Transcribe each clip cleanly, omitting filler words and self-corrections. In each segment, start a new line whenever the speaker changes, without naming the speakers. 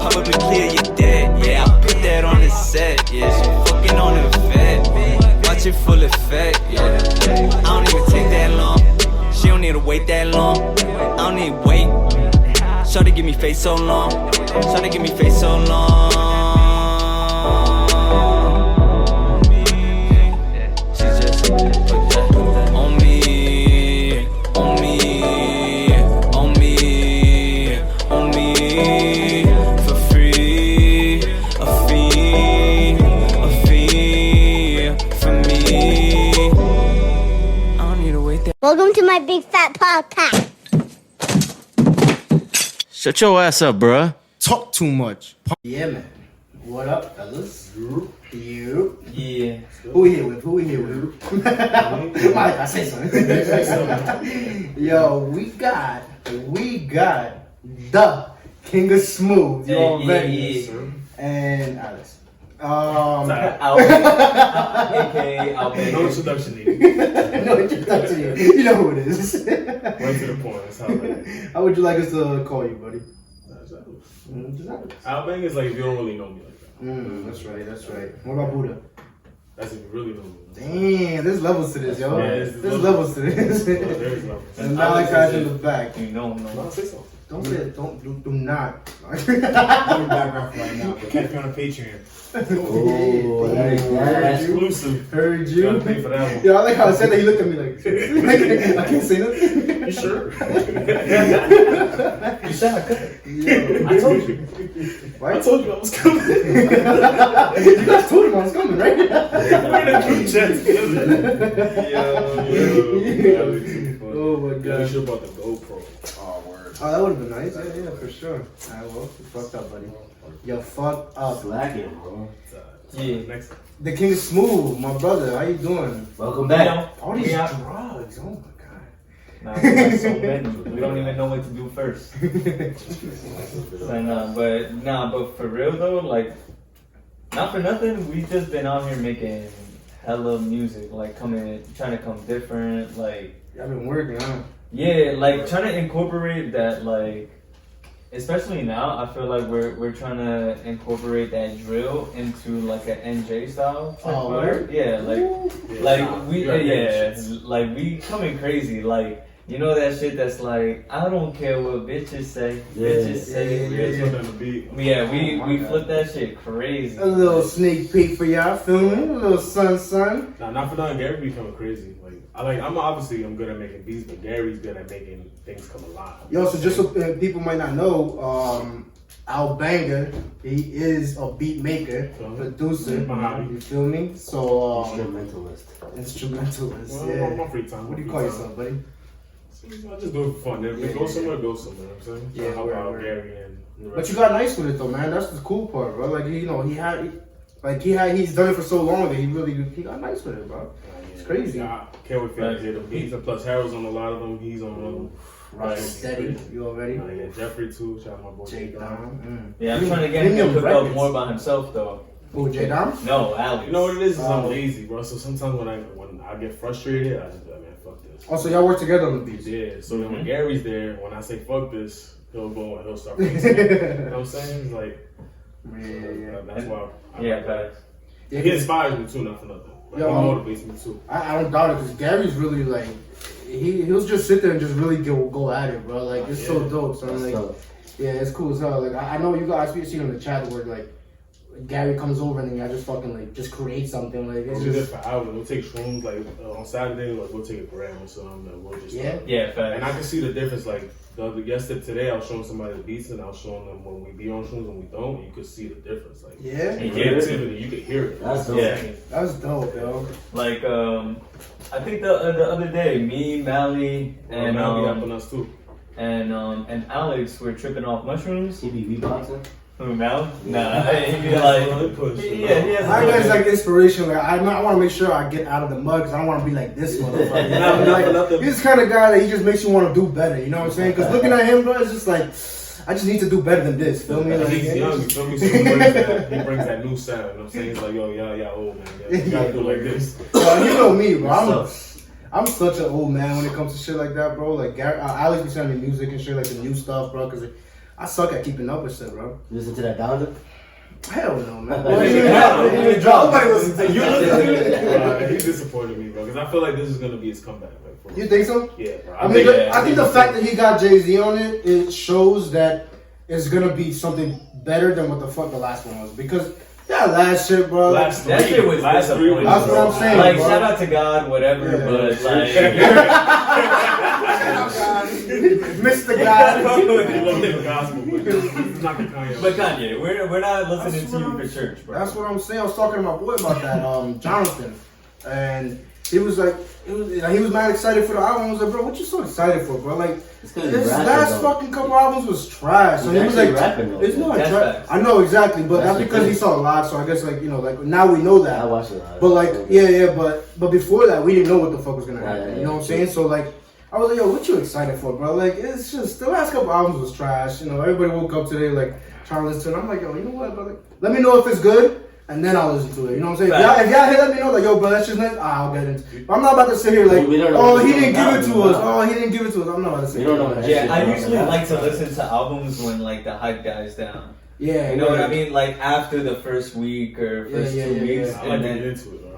Publicly clear your debt, yeah, I put that on the set, yeah. She fucking on the vet, watch it full effect, yeah. I don't even take that long, she don't need to wait that long. I don't need to wait, shawty give me face so long, shawty give me face so long. She just put that on me, on me, on me, on me, for free, a fee for me. I don't need to wait that.
Welcome to my big fat podcast.
Shut your ass up, bruh.
Talk too much. Yeah, man. What up, fellas? You.
Yeah.
Who we here with? Mike, I say something. Yo, we got the King of Smooth. You already. And Alex.
AKA Albania.
No introduction needed.
No introduction. You know who it is.
Right to the point. That's how it is.
How would you like us to call you, buddy?
Albania is like if you don't really know me like that.
That's right. What about Buddha?
That's if you really know me.
Damn, there's levels to this, yo.
Yeah,
there's levels to this.
There's levels.
And Malachi's in the back.
You know,
No, say so.
Don't say it. Do not.
I'm in background right now. Catch me on a Patreon.
Oh,
Exclusive.
Heard
You
you.
gotta pay for that one.
Yeah, I like how I said that. He looked at me like, I can't say nothing.
You sure?
you said I could.
Yo,
I told you.
right?
I told you I was coming.
You guys told him I was coming, right?
We're in a group chat together.
Oh my
Yeah, we
god.
should have bought the GoPro.
Oh, word.
Oh, that would have been nice. Yeah, for sure. Alright, well, you fucked up, buddy. Yo, fucked up.
Slacking, bro.
Yeah.
Next time.
The King of Smooth, my brother. How you doing?
Welcome back.
All these
Yeah.
drugs. Oh my god.
Nah, we got so many. We don't even know what to do first. But for real though, like, not for nothing, we just been out here making hella music, like trying to come different, like.
Y'all been working, huh?
Yeah, like trying to incorporate that, like, especially now, I feel like we're trying to incorporate that drill into like an NJ style. Type
Oh,
word.
word?
Yeah, like we coming crazy, like. You know that shit that's like, I don't care what bitches say. Bitches say bitches. Yeah, we flip that shit crazy.
A little sneak peek for y'all, feel me? A little sun.
Nah, not for nothing. Gary becoming crazy. I'm obviously good at making beats, but Gary's good at making things come alive.
Yo, so just so people might not know, Albanga, he is a beat maker, producer. You feel me? So instrumentalist.
Well,
Yeah.
my free time.
What do you call yourself, buddy?
I just do it for fun. If we go somewhere, go somewhere. You know what I'm saying?
Yeah,
How
word,
about
word.
Gary and the rest
But you
of
got nice with it though, man. That's the cool part, bro. Like he's done it for so long that he got nice with it, bro. It's crazy.
Yeah, I can't wait for you to hear the beats. And plus, Harold's on a lot of them. He's on them.
Right, steady. You already?
Yeah, Jeffrey too. Shout out my boy
Jay Dom.
Yeah, I'm trying to get him to cook up more by himself though.
Who, Jay Dom?
No, Alex.
You know what it is? I'm lazy, bro. So sometimes when I get frustrated, I just be like, man, fuck this.
Oh, so y'all work together on the beats?
Yeah. So then when Gary's there, when I say fuck this, he'll go and he'll start. You know what I'm saying? It's like,
Yeah.
that's why.
Yeah, facts.
Yeah,
He inspires me too, not for nothing. Like,
Yo,
he motivates me too.
I don't doubt it because Gary's really like he'll just sit there and just really go at it, bro. Like it's so dope. So I'm like, yeah, it's cool as hell. Like I know you guys seen in the chat where like Gary comes over and then I just fucking like just create something. Like it's
We'll do
just
this for hours. We'll take shrooms like on Saturday. Like we'll take a gram or something. And we'll just
Yeah, facts.
And I can see the difference. Like today, I was showing somebody the beats and I was showing them when we be on shrooms and we don't. You could see the difference. Like
yeah,
creativity, you could hear it.
That's dope.
Yeah.
that's dope, yo.
Like I think the other day, me, Mally, and
now we helping us too.
and Alex were tripping off mushrooms.
He be beatboxing?
Who, Mal? Nah, he'd be like, he has
My guy's like inspiration. Like I want to make sure I get out of the mud because I don't want to be like this motherfucker. You know? Like, he's the kind of guy that he just makes you want to do better. You know what I'm saying? Because looking at him, bro, it's just like I just need to do better than this. Feel me? Like,
He's young, you feel me? So he brings that new sound. You know what I'm saying? He's like, yo, yeah, old man. Yeah, you gotta do it like this.
Yo, you know me, bro. I'm such an old man when it comes to shit like that, bro. Like Alex be sending me music and shit, like the new stuff, bro. Because I suck at keeping up with shit, bro.
You listen to that Donda?
Hell no, man.
Nobody listens to
You listen to it? He disappointed me, bro, because I feel like this is gonna be his comeback. Like, for
You think so?
Yeah, bro.
I think the fact that he got Jay-Z on it shows that it's gonna be something better than what the fuck the last one was. Because that last shit, bro.
That shit was disappointing.
That's what I'm saying.
Like,
bro.
shout out to God, whatever, but like.
Mr. God.
But Kanye, we're not listening to you for church, bro.
That's what I'm saying. I was talking to my boy about that, Jonathan, and he was like, he was mad excited for the album. I was like, bro, what you so excited for, bro? Like, this last fucking couple albums was trash. So he was like, it's not trash. I know exactly, but that's because he saw a lot. So I guess like like now we know that.
I watched a lot.
But like but before that we didn't know what the fuck was gonna happen. You know what I'm saying? So like. I was like, yo, what you excited for, bro? Like, it's just, the last couple albums was trash. You know, everybody woke up today, like, trying to listen to it. I'm like, yo, you know what, brother? Let me know if it's good, and then I'll listen to it. You know what I'm saying? If y'all let me know, like, yo, bro, that's just nice, I'll get into it. But I'm not about to sit here like, oh, he didn't give it to us. Oh, he didn't give it to us. I'm not about to sit here.
Yeah, I usually like to listen to albums when, like, the hype dies down.
Yeah.
You know what I mean? Like, after the first week or first 2 weeks.
I like to get into it, bro.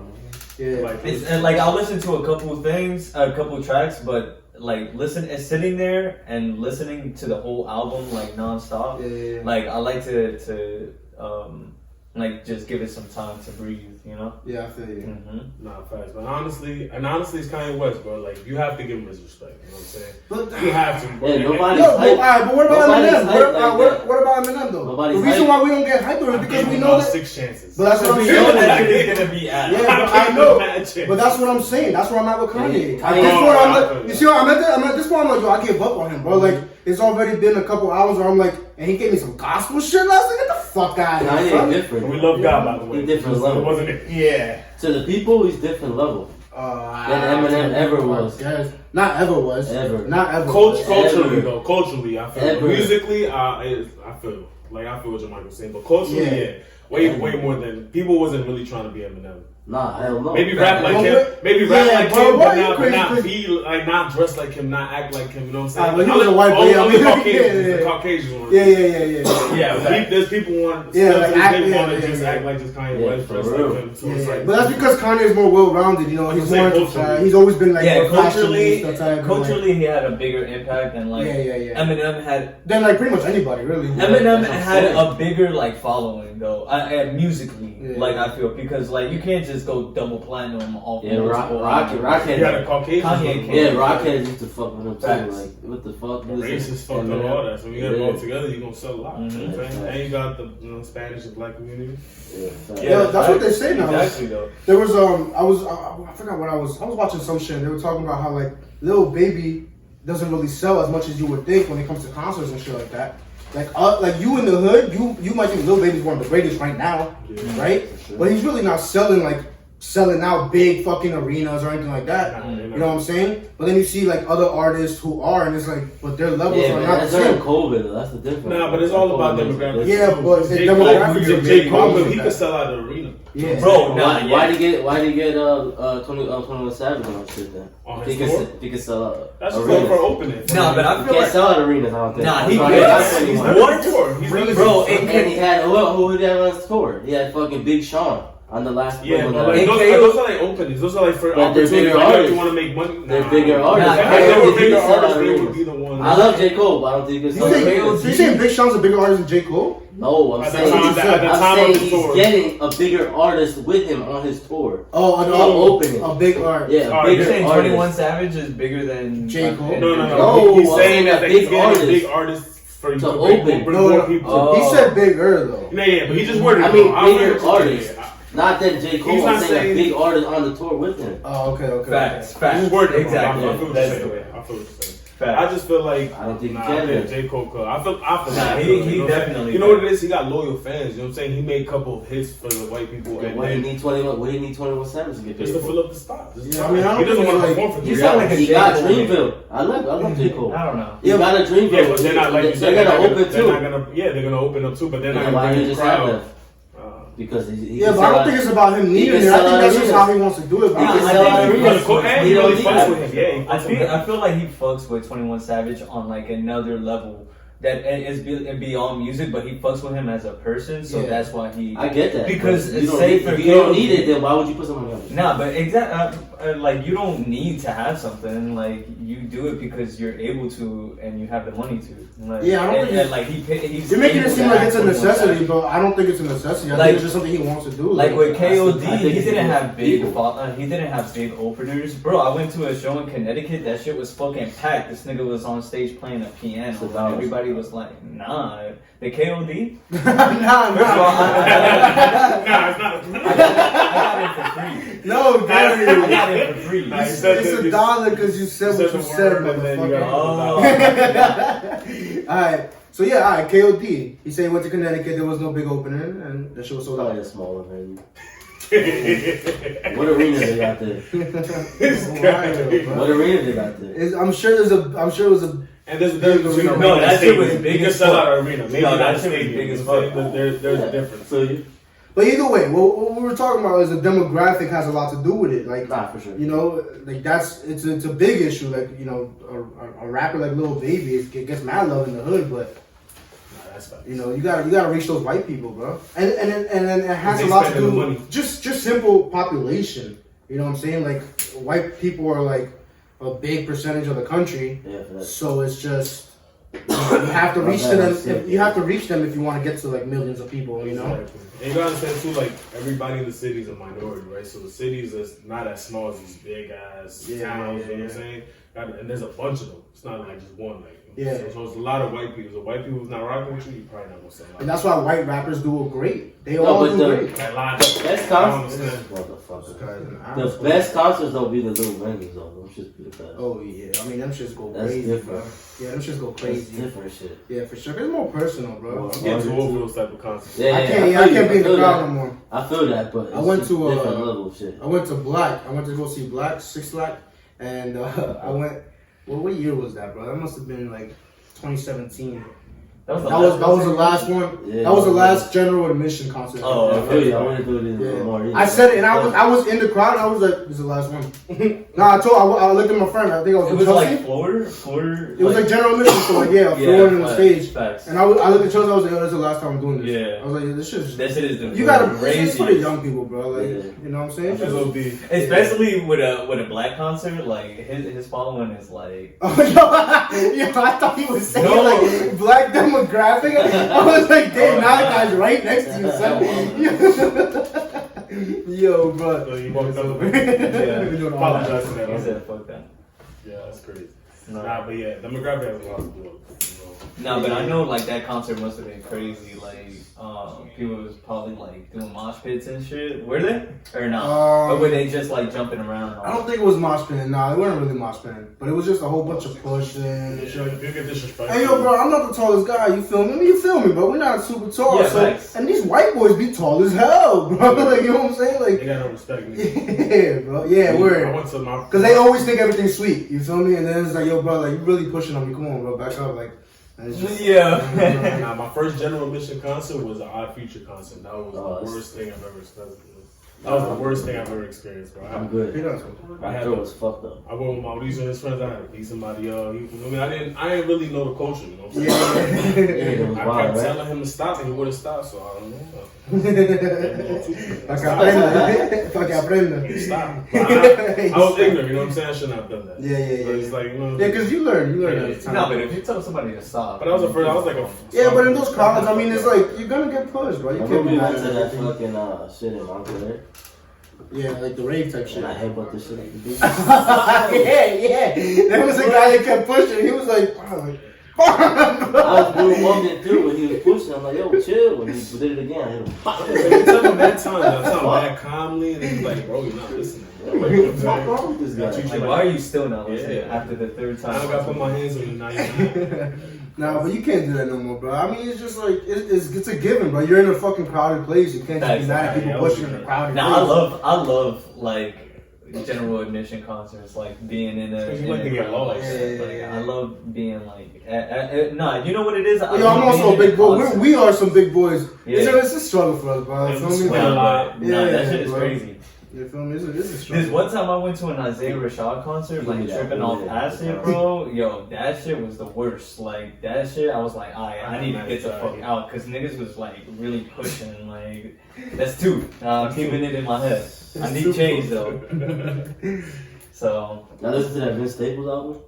Yeah.
And, like, I'll listen to a couple tracks, but like sitting there and listening to the whole album like nonstop.
Yeah.
Like I like to like just give it some time to breathe, you know?
Yeah, I feel you.
Mm-hmm.
Nah, facts. But honestly, it's Kanye West, bro. Like, you have to give him his respect. You know what I'm saying?
But,
you have to, bro.
Yeah, nobody's
but what about Eminem? What about Eminem though?
Nobody's
the reason why we don't get hype over it because we know that
6 chances.
But that's what I'm
We
saying.
know that shit is gonna be at.
Yeah, but I know. But that's what I'm saying. That's where I'm at with Kanye. At this point, I'm like, you see, I'm at this point. I'm like, yo, I give up on him, bro. Like, it's already been a couple hours where I'm like, and he gave me some gospel shit last night. Get the fuck out of here.
Kanye different.
We love God, by the way.
He's different level.
Wasn't it?
Yeah.
To the people, he's different level. Than Eminem ever was.
Not ever was.
Ever.
Not ever.
Culturally, though. Culturally, I feel.
Ever.
Musically, I feel. Like, I feel what Janmichael was saying. But culturally, yeah. Way more than. People wasn't really trying to be Eminem.
Nah, I don't know.
Maybe rap like him. Maybe rap like him, but not be like, not dress like him, not act like him. You know what I'm saying?
But he was a white boy.
The Caucasian one.
Yeah.
There's people want.
Yeah,
like
they
want to just act like just Kanye West, dress like him. So it's like,
but that's because Kanye is more well-rounded. You know, he's always been like
culturally, he had a bigger impact than like Eminem had.
Than like pretty much anybody, really.
Eminem had a bigger like following though, musically. Like I feel because like you can't just go double platinum off.
Yeah, Rockhead.
You got a Caucasian.
Yeah, Rockhead used to fuck with him too. Like, what the fuck?
Racist fucked up all that. So you got to go together, you're gonna sell a lot. You know what I'm saying? And you got the Spanish and black community.
Yeah, that's what they say now.
Exactly though.
There was I forgot what I was watching some shit. And they were talking about how like Lil Baby doesn't really sell as much as you would think when it comes to concerts and shit like that. Like you in the hood, you might think Lil Baby's one of the greatest right now, right? Sure. But he's really not selling out big fucking arenas or anything like that. You know what I'm saying? But then you see like other artists who are, and it's like, but their levels are not the same.
That's COVID though. That's the difference.
Nah, but it's all about demographics.
Yeah, but demographics.
J. Cole, he could sell out the arena.
Yeah,
bro.
Why did he get 21 Savage on shit then? He could sell out.
That's just for opening.
Nah, but I feel
can't sell out arenas. I don't think.
Nah,
he's really
bro.
And he had who did that on his tour? He had fucking Big Sean on the last.
Yeah, but like, those are like openings. Those are like for opportunities. Like, you want to make money.
They're bigger artists.
If they were bigger artists, they would be the ones.
I love J. Cole, but I don't think it's
you saying Big Sean's a bigger artist than J. Cole?
No, I'm saying he's getting a bigger artist with him on his tour. Opening.
A big art.
Yeah,
you're saying 21 Savage is bigger than
J. Cole?
No. He's saying that he's getting big artists for
to open.
Bring more people.
He said bigger though.
Yeah, but he just worded it.
I mean, bigger artists. Not that J. Cole.
He's not
saying a big artist on the tour with him.
Oh, okay.
Facts.
He's worded it.
Exactly.
I feel what you're saying. I just feel like
I don't think he can.
J. Cole could. I feel
he definitely.
You know what it is? He got loyal fans. You know what I'm saying? He made a couple of hits for the white people.
And what do you need 21 Savage to get paid
just to
for?
fill up the spot.
Yeah, I mean, I don't
he doesn't want to
like,
perform for
he got
Dreamville. I love J. Cole.
I don't know.
He got a Dreamville.
Yeah, but they're not like
they're gonna open too.
They're gonna open up too, but they're not gonna
why
bring
he
the
just have
crowd.
that? Because he
but I don't think it's about him needing it. I think that's just how he wants to do it.
He really fucks with him.
I feel like he fucks with 21 Savage on like another level that it'd be all music, but he fucks with him as a person, so that's why he.
I get that
because
if you don't need it, then why would you put something else?
Nah, but like you don't need to have something. Like you do it because you're able to and you have the money to. Like,
yeah, I don't think
like he's.
You're making it seem like it's a necessity, but I don't think it's a necessity. I think it's just something he wants to do.
Like with KOD, he didn't have big openers, bro. I went to a show in Connecticut. That shit was fucking packed. This nigga was on stage playing a piano. So everybody was like, "Nah, the KOD."
Nah,
it's not.
I got it for free.
No,
I
Gary.
got it for free.
It's $1 because you said what you said, motherfucker. Alright, so yeah, alright, KOD. He said he went to Connecticut, there was no big opening, and the show was sold out.
Probably a smaller venue. What arena they got there? What arena they got there?
I'm sure it was a.
And there's a difference between
no, that shit was big as fuck.
Arena. Maybe
No, that
not
shit was
stadium.
big as fuck.
There's a difference.
So you.
But either way, what we were talking about is the demographic has a lot to do with it. Like,
for sure.
You know, like it's a big issue. Like, you know, a rapper like Lil Baby it gets mad love in the hood, but you know, you gotta reach those white people, bro. And then it has a lot to do with just simple population. You know what I'm saying? Like, white people are like a big percentage of the country, so it's just. You have to reach to them. You have to reach them if you want to get to like millions of people. You know.
Exactly. And you gotta understand too, like everybody in the city is a minority, right? So the cities is not as small as these big ass towns. You know what I'm saying? And there's a bunch of them. It's not like just one. Like so it's a lot of white people. So white people who's not rocking with you probably not gonna say.
And that's why white rappers do great. They all do great.
The best concerts, the best concerts though be the little venues though. Them shits be the best.
Oh yeah, I mean them shits go
That's
crazy,
different.
bro. Yeah, them shits go crazy.
That's different shit.
Yeah, for sure. It's more personal, bro.
I'm getting too old for those type of concerts.
I can't be in the crowd no more.
I feel that, but
I went to
different level of shit.
I went to Black. I went to go see Black, Six Flags, and I went. Well, what year was that, bro? That must have been like 2017. That was the last one.
Yeah,
that was the last general admission concert.
Oh, I feel you. I want to do it even more.
I said it, and I was in the crowd. And I was like, "This is the last one." I looked at my friend. I think I was.
It was like floor.
It was like general admission, so like floor and the stage. Facts. And I looked at Chelsea. I was like, "Yo, this is the last time I'm doing this."
Yeah.
I was like, "This shit is."
That shit is the
you gotta. It's for the young people, bro. Like, you know what I'm saying?
Especially with a Black concert, like his following is like.
Oh yo, I thought he was saying like Black demographic. I was like, damn, now the guy's right next to you, son. Yo, bro.
So you walked over.
Yeah.
Apologize for that.
He said, fuck that.
Yeah, that's crazy. Nah, but yeah, demographic has a lot to do with it.
No, but I know like that concert must have been crazy. Like, people was probably like doing mosh pits and shit. Were they? Or no? Or were they just like jumping around?
I don't think it was mosh pitting. Nah, it wasn't really mosh pitting. But it was just a whole bunch of pushing and shit. Hey, yo, bro, I'm not the tallest guy. You feel me? You feel me, bro? We're not super tall.
Yeah,
so, and these white boys be tall as hell, bro. Like, you know what I'm saying? Like,
they got no respect me.
Yeah, bro. Yeah, word.
I went to my.
Because they always think everything's sweet. You feel me? And then it's like, yo, bro, like, you really pushing on me. Come on, bro. Back up. Like,
Nah, my first general admission concert was an Odd Future concert. That was the worst thing I've ever experienced. That was the worst thing I've ever experienced, bro.
I'm good.
I was fucked up. I went with my these and his friends. I had to beat somebody up. I didn't really know the culture. You know what I'm saying? I kept telling him to stop, and he wouldn't stop. So I don't know.
Para que aprenda.
Stop. I was ignorant. You know what I'm saying? I shouldn't have done that.
Yeah.
But it's like, you know.
Yeah, because you learn.
No, but if you tell somebody to stop.
But I was like a.
Yeah, but in those crowds, I mean, it's like you're gonna get pushed, bro. You can't be
mad at that fucking shit in Montclair there.
Yeah, like the rave type shit.
And I headbutt this shit at the beach.
Yeah. There was a guy that kept pushing. He was like,
I was doing one bit too when he was pushing. I'm like, yo, chill. When he did it again, I hit him.
I tell him that time. I tell him that calmly, and he's like, bro, you're not listening.
What the fuck wrong with this guy?
Like, why are you still not listening after the third time?
I don't gotta put my hands on you now.
Nah, but you can't do that no more, bro. I mean, it's just like it's a given, bro. You're in a fucking crowded place. You can't just be mad at people pushing in a crowded place.
I love like general admission concerts, like being in a. I love being like. Nah, you know what it is.
I'm also a big boy. We are some big boys. Yeah. It's a struggle for us, bro.
That shit is crazy.
You feel me? It's
This one time I went to an Isaiah Rashad concert, like tripping off acid, bro. Yo, that shit was the worst. Like that shit, I was like, I need to get the fuck out, cause niggas was like really pushing. Like that's two. I'm keeping it in my head. I need change though. So
now listen to that Vince Staples album.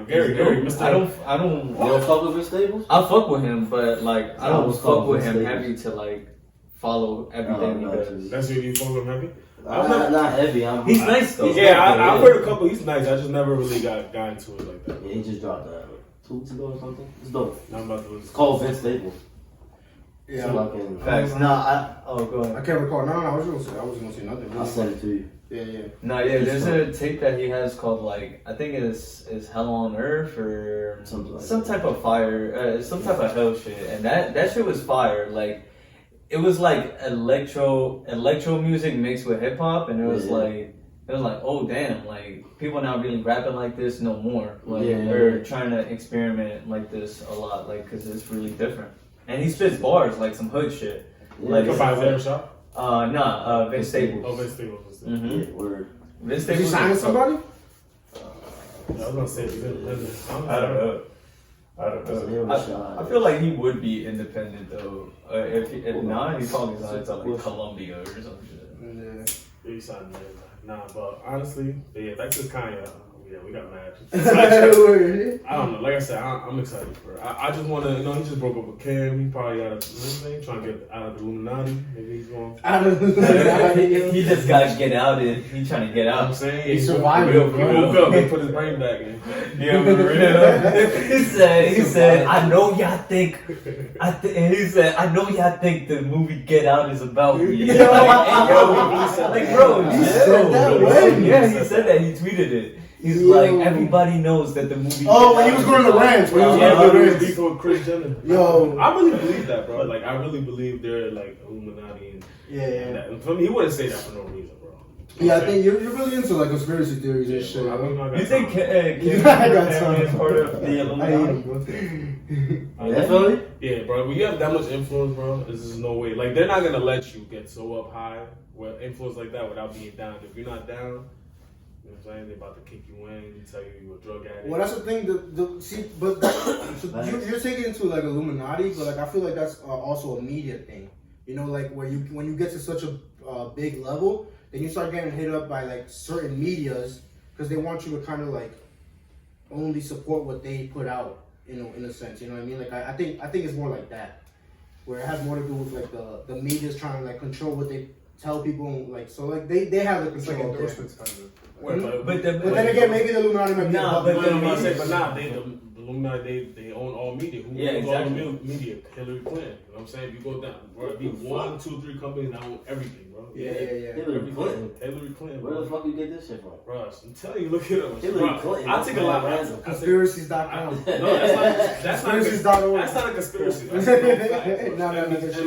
Gary, I don't. You
don't fuck with Vince Staples?
I fuck with him, but like I don't fuck with him heavy to like follow everything he does.
That's what you fuck with him heavy?
Not heavy.
He's nice though.
Yeah, I've heard a couple. He's nice. I just never really got into it like that.
Yeah, he just dropped that 2 weeks ago or something. It's dope.
I'm about to
it's called Vince Staples.
Yeah.
Facts. Go ahead.
I can't recall. No, I was gonna say nothing.
I'll send it to you.
Yeah.
No, yeah. There's a tape that he has called like I think is Hell on Earth or some type of fire, some type of hell shit, and that shit was fire. Like it was like electro music mixed with hip hop, and it was like oh damn, like people not really rapping like this no more. Like they're trying to experiment like this a lot, like because it's really different. And he spits bars like some hood shit.
Yeah. Like Isaiah Rashad?
Vince Staples.
Oh, Vince Staples.
Mm-hmm.
Yeah, word.
Vince Staples.
Is he signing somebody?
I was gonna say he's independent.
I don't know. I feel like he would be independent though. If not, he probably signed to like Columbia or some shit.
Yeah, he signed there. Nah, but honestly, back to Kanye. Yeah, we got mad. I don't know. Like I said, I'm excited for it. I just want to, he just broke up with Kim. He probably trying to get out of the Illuminati. Maybe he's going.
He just got to get out. He's trying to get out.
I'm saying
he survived.
He woke up and put his brain back in.
Yeah, for real. He said, I know y'all think. He said, I know y'all think the movie Get Out is about me. He said that. He tweeted it. He's like, everybody knows that the movie.
Oh, when he was going to the ranch.
Before Chris Jenner.
Yo.
I really believe that, bro. Like, I really believe they're like Illuminati. And for me, he wouldn't say that for no reason, bro.
Yeah, I think you're really into like conspiracy theories and shit.
You think Kim is part of the Illuminati?
Definitely.
Yeah, bro. When you have that much influence, bro, there's just no way. Like, they're not gonna let you get so up high with influence like that without being down. If you're not down. You know what I'm saying? They're about to kick you in, tell you you're a drug addict.
Well, that's the thing. You're taking it to like Illuminati, but like I feel like that's also a media thing. You know, like when you get to such a big level, then you start getting hit up by like certain medias because they want you to kind of like only support what they put out. You know, in a sense. You know what I mean? Like I think it's more like that, where it has more to do with like the media's trying to like control what they tell people. Like so, like they have the control. Like endorsements kind of. But then again, maybe the Illuminati might be
the Illuminati, they own all media. Who owns all the media? Hillary Clinton. You know what I'm saying? If you go down, bro, it'd be 1, 2, 3 companies that own everything, bro.
Yeah.
Hillary
Clinton.
Where the fuck you get this shit from?
Bro, I'm telling you, look it up.
Hillary Clinton.
I take a lot of
Conspiracies.com.
No, that's not a conspiracy.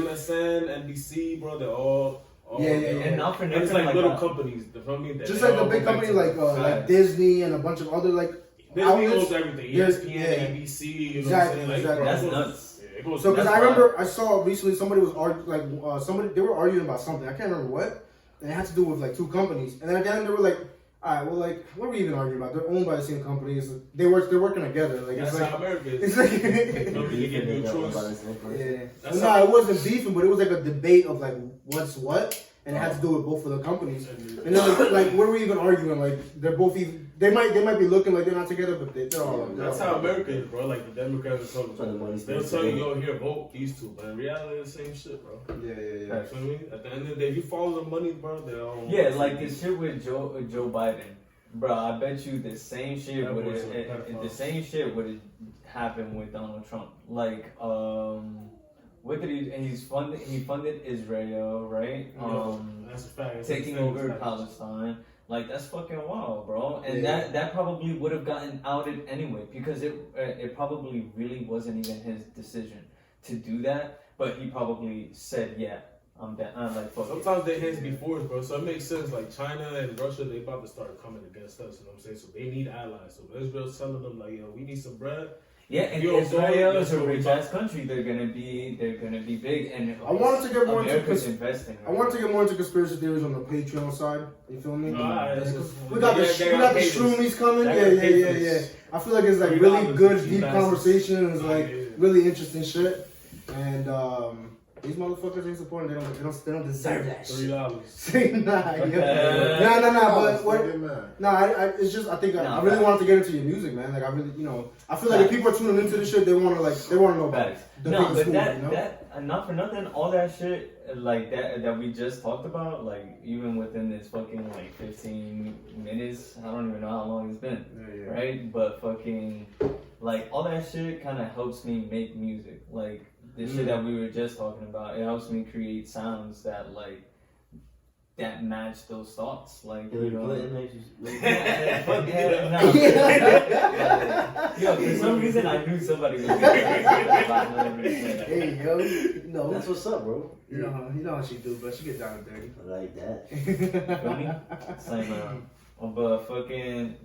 MSN, NBC, bro, they're all.
And not for nothing,
it's like little companies.
Just like the big companies like Disney and a bunch of other like
Disney owns everything. ESPN, ABC. You know what I'm saying?
Exactly.
That's nuts.
So because I remember I saw recently somebody was they were arguing about something. I can't remember what, and it had to do with like 2 companies. And then at the end they were like, all right, well, like, what are we even arguing about? They're owned by the same companies. They're working together. Like
that's
it's like
how America is.
It's like No, it wasn't beefing, but it was like a debate of like what's what, and it had to do with both of the companies. And then like what are we even arguing? Like they're both even. They might be looking like they're not together, but they're all.
That's how America is, bro. Like the Democrats are talking. They'll tell you, yo, here, vote these 2, but in reality, it's the same shit, bro.
Yeah.
You know what I mean? At the end of the day, if you follow the money, bro, they're all.
Yeah, like this shit with Joe Biden, bro. I bet you the same shit would have happened with Donald Trump. Like, what did he funded Israel, right?
That's a fact.
Taking over Palestine. Like, that's fucking wild, bro. And that probably would have gotten outed anyway, because it probably really wasn't even his decision to do that, but he probably said, yeah, I'm like, fuck.
Sometimes their hands be forced, bro. So it makes sense. Like China and Russia, they about to start coming against us. You know what I'm saying? So they need allies. So Israel's telling them like, yo, we need some bread.
Yeah, and Israel is a rich ass country. They're gonna be big, and
I wanted to get more
America's investing.
I wanted to get more into conspiracy theories on the Patreon side. You feel me?
We
got the Shroomies coming. Yeah. I feel like it's like really good, deep conversation. It's like really interesting shit. And these motherfuckers ain't supporting. They don't deserve that shit.
$3.
Nah. But what? It's just I think I really wanted to get into your music, man. Like I really, I feel like if people are tuning into this shit, they want to know about it.
No, but that not for nothing. All that shit like that we just talked about, like even within this fucking like 15 minutes, I don't even know how long it's been, right? But fucking like all that shit kind of helps me make music, like. The shit that we were just talking about, it helps me create sounds that match those thoughts. Like,
for
some
reason I knew somebody was gonna
Hey, yo, no.
That's what's up, bro.
You know how she do, but she get down and dirty.
I like that.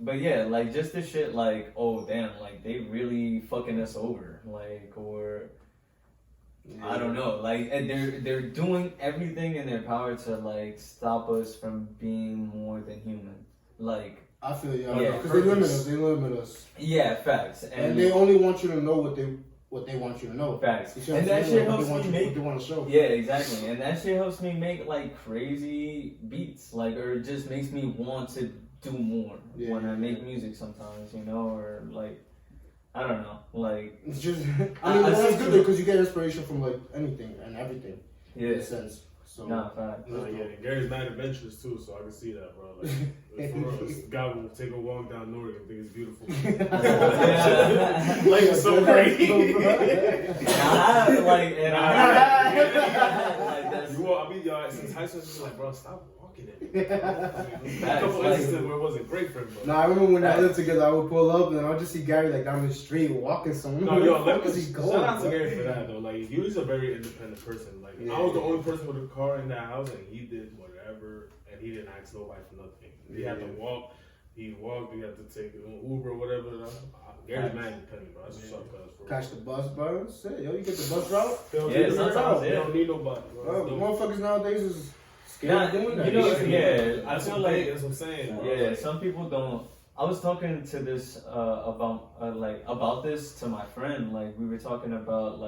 But yeah, like just this shit, like, oh damn, like they really fucking us over, like, or I don't know, like, and they're doing everything in their power to like stop us from being more than human. Like,
I feel because they limit us.
Yeah, facts.
And they only want you to know what they want you to know.
Facts.
And
that shit helps me make.
What they want to show.
Yeah, exactly. And that shit helps me make like crazy beats, like, or it just makes me want to do more when I make music sometimes, or like. I don't know, like...
It's just... that's good because you get inspiration from, like, anything and everything. Yeah. In a sense. So,
fact.
Gary's mad adventurous, too, so I can see that, bro. Like, this guy will take a walk down Norway and think it's beautiful. Like, it's so great. Since high school, just like, bro, stop walking it. A couple instances where it wasn't great for him, bro.
I remember when I lived together, I would pull up and I would just see Gary like down the street walking somewhere.
Shout out to Gary for that though. Like he was a very independent person. Like I was the only person with a car in that house, and he did whatever, and he didn't ask nobody for nothing. He had to walk. He walked. He had to take an Uber or whatever. Gary's mad independent, bro. That's what's up, cuz.
Catch the bus, bro. Say, yo, you get the bus route?
Sometimes
they don't need nobody, bro.
Motherfuckers nowadays is scared of doing that.
I feel like
that's what I'm saying.
Yeah, some people don't. I was talking to this about this to my friend. Like we were talking about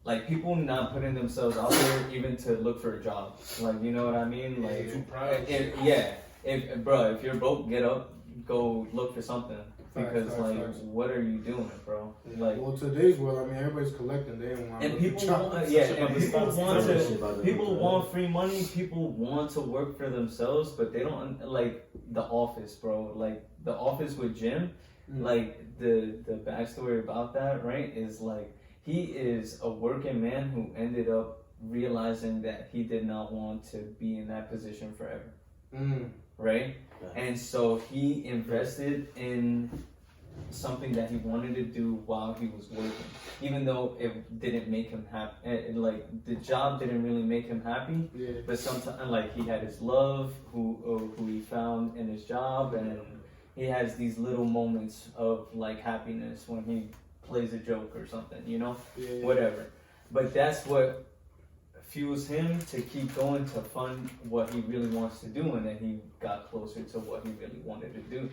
like people not putting themselves out there even to look for a job. Like you know what I mean? Like
too proud.
If you're broke, get up, go look for something. Because facts. What are you doing, bro? Like,
well, today's world, I mean, everybody's collecting. They don't want to.
And people want free money. People want to work for themselves, but they don't like The Office, bro. Like The Office with Jim. Like the backstory about that, right? Is like he is a working man who ended up realizing that he did not want to be in that position forever. Right? And so he invested in something that he wanted to do while he was working, even though it didn't make him happy. Like the job didn't really make him happy, but sometimes like he had his love, who he found in his job, and he has these little moments of like happiness when he plays a joke or something, whatever. But that's what fuels him to keep going to fund what he really wants to do, and then he got closer to what he really wanted to do,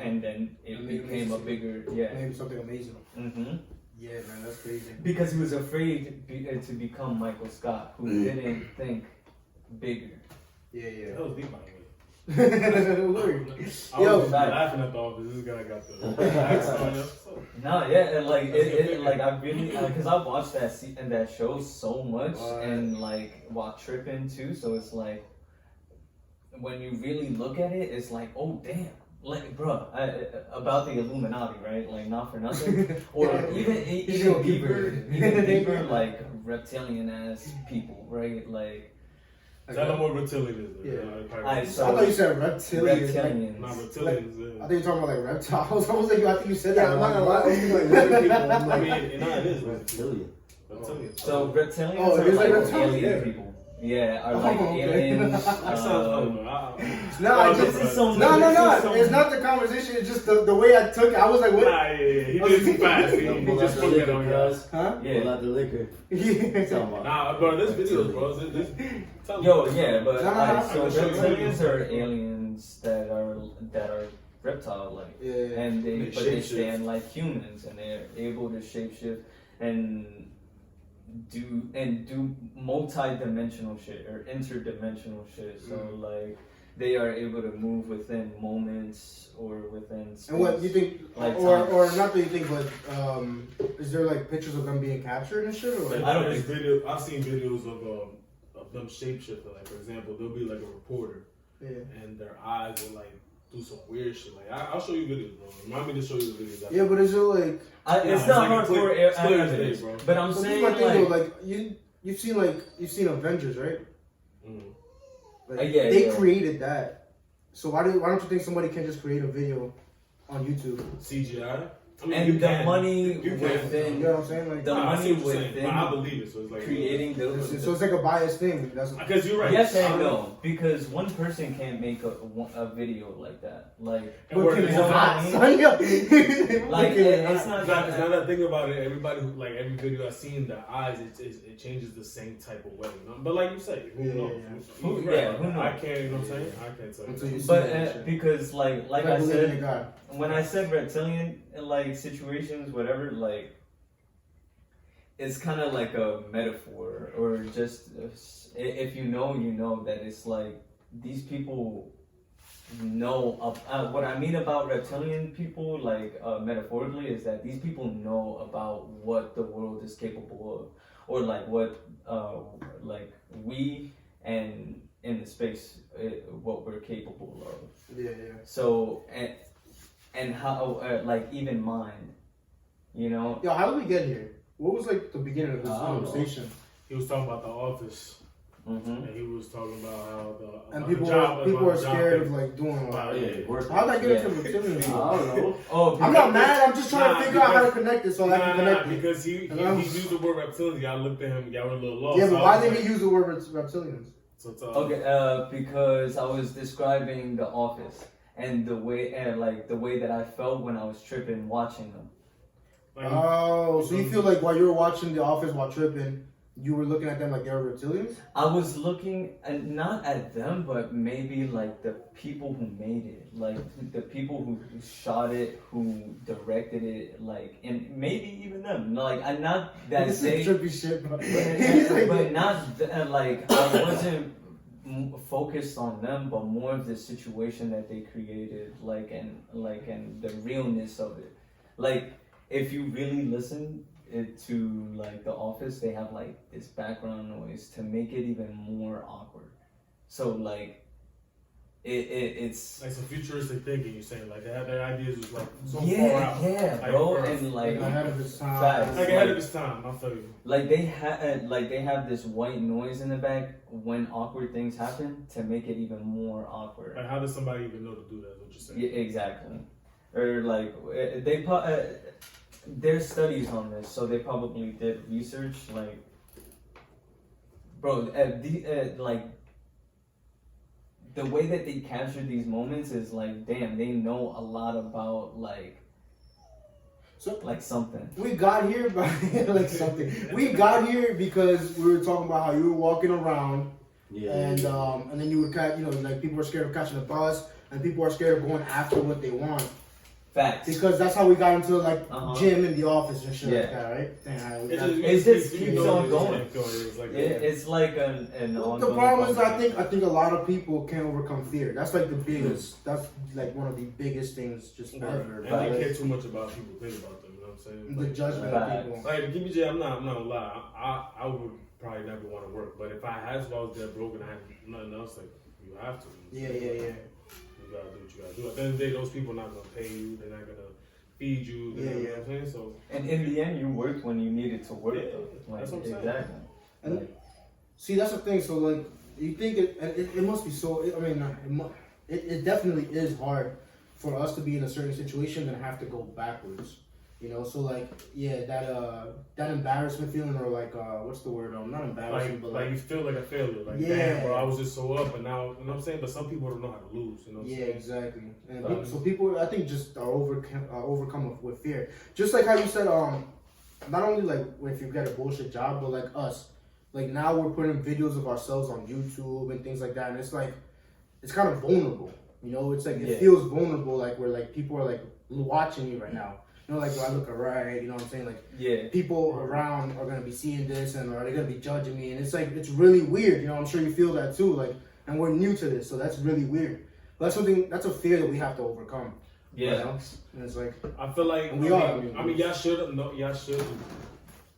and then it became a bigger,
maybe something amazing. Yeah, man, that's crazy.
Because he was afraid to become Michael Scott, who didn't think bigger.
That was deep, by the way.
I
was laughing at the Office. This guy got the
like I really because I watched that show so much and like while tripping too. So it's like when you really look at it, it's like, oh damn, like bro, about the Illuminati, right? Like not for nothing, or even deeper, like reptilian ass people, right? Like.
Tell them what reptilians is.
I thought you said reptilians.
Reptilians.
Not reptilians.
I think you're talking about like reptiles. I was like, I think you said that.
I'm not gonna lie. I was thinking like weird people. I mean, it is
reptilian.
Reptilian.
So reptilians are like alien people. Yeah, or like aliens.
No, it's not the conversation. It's just the way I took it. I was like, what?
Nah, yeah. He did too fast. He just put it on us.
Huh?
Yeah. Pull out the liquor.
Nah, bro, this videos, bro.
But so reptilians are aliens that are reptile-like, and they stand like humans, and they're able to shapeshift and do multi-dimensional shit or interdimensional shit. So like they are able to move within moments or within space.
And what you think,
like
or not that you think, but is there like pictures of them being captured and shit? Or like,
I don't think I've seen videos of them shapeshifting. Like for example, there'll be like a reporter, and their eyes will like do some weird shit. Like I'll show you videos, bro. Remind me to show you the videos.
Yeah, but is it like?
It's not hardcore evidence, bro. But I'm saying
like, thing, though, like you've seen Avengers, right? Like, they created that. So why don't you think somebody can just create a video on YouTube?
CGI. I mean,
and the money within,
you know what I'm saying? Like,
the money within,
I believe it. So it's like
creating those.
So it's like a biased thing. That's
because you're right.
Yes and no, because one person can't make a video like that. Like,
it's
not that thing about it. Everybody who like every video I've seen, the eyes it changes the same type of way. You know? But like you say, who knows? Who knows? I can't. You know what I'm saying? I can't tell you.
But because like I said, when I said reptilian like situations, whatever, like it's kind of like a metaphor, or just if you know that it's like these people know what I mean about reptilian people, like metaphorically, is that these people know about what the world is capable of, or like what like we and in the space what we're capable of.
Yeah.
So and how like even mind, you know.
Yo, how did we get here? What was like the beginning of this conversation?
He was talking about The Office.
Mm-hmm.
And he was talking about how
and people are scared of like doing all that. How did I get into reptilian? I don't know. I'm not mad. I'm just trying to figure out how to connect it so I can connect it.
Because he used the word reptilian. Y'all looked at him. Y'all were a little lost.
Yeah, but why did he use the word reptilians?
Okay, because I was describing The Office and the way that I felt when I was tripping watching them.
So you feel like while you were watching The Office while tripping, you were looking at them like they were reptilians? I
was looking not at them, but maybe like the people who made it, like the people who shot it, who directed it, like, and maybe even them. Like, I'm not that
this is trippy shit, bro.
but not like I wasn't focused on them, but more of the situation that they created, and the realness of it. Like, if you really listen to like The Office, they have like this background noise to make it even more awkward. So like it's
like some futuristic thinking. You're saying like their ideas was like so
far
out.
Yeah,
like,
bro, and like
ahead of his time.
Like ahead of his time. I feel you.
Like they have this white noise in the back when awkward things happen to make it even more awkward.
Like how does somebody even know to do that? What you're saying?
Yeah, exactly. Or like there's studies on this, so they probably did research. Like, bro, like the way that they capture these moments is like, damn, they know a lot about like something.
We got here by like something. We got here because we were talking about how you were walking around, and then you would catch, like people are scared of catching the bus, and people are scared of going after what they want.
Facts.
Because that's how we got into like gym in The Office and shit like that, right?
It just keeps on going. It's like an
the problem is I think a lot of people can't overcome fear. That's like the biggest. That's like one of the biggest things just ever.
And they care too much about people think about them. You know what I'm saying?
The judgment of people.
Like GBJ, I'm not gonna lie. I would probably never want to work, but if I had to, I was dead broke and I had nothing else. Like you have to.
Yeah.
You gotta do what you gotta do. At the end of the day, those people are not gonna pay you. They're not gonna feed you. You know what I'm saying? So. And
in the end, you worked when you needed to work.
That's what I'm saying.
Exactly.
And see, that's the thing. So like, you think it must be so. I mean, it definitely is hard for us to be in a certain situation and have to go backwards. You know, so like, yeah, that embarrassment feeling, or like, what's the word? Not embarrassment, but
like you feel like a failure. Like, damn, bro, I was just so up, and now, you know what I'm saying? But some people don't know how to lose, you know what I'm saying?
Exactly. And so people, I think, just are overcome with fear. Just like how you said, not only like if you get a bullshit job, but like us. Like now we're putting videos of ourselves on YouTube and things like that, and it's like, it's kind of vulnerable. You know, it's like, it feels vulnerable, like where like people are like watching you right now. You know, like, do I look alright? You know what I'm saying? Like, people around are gonna be seeing this, and are they gonna be judging me? And it's like, it's really weird. You know, I'm sure you feel that too. Like, and we're new to this, so that's really weird. But that's a fear that we have to overcome.
Yeah.
You know? And it's like,
I feel like, I mean, y'all should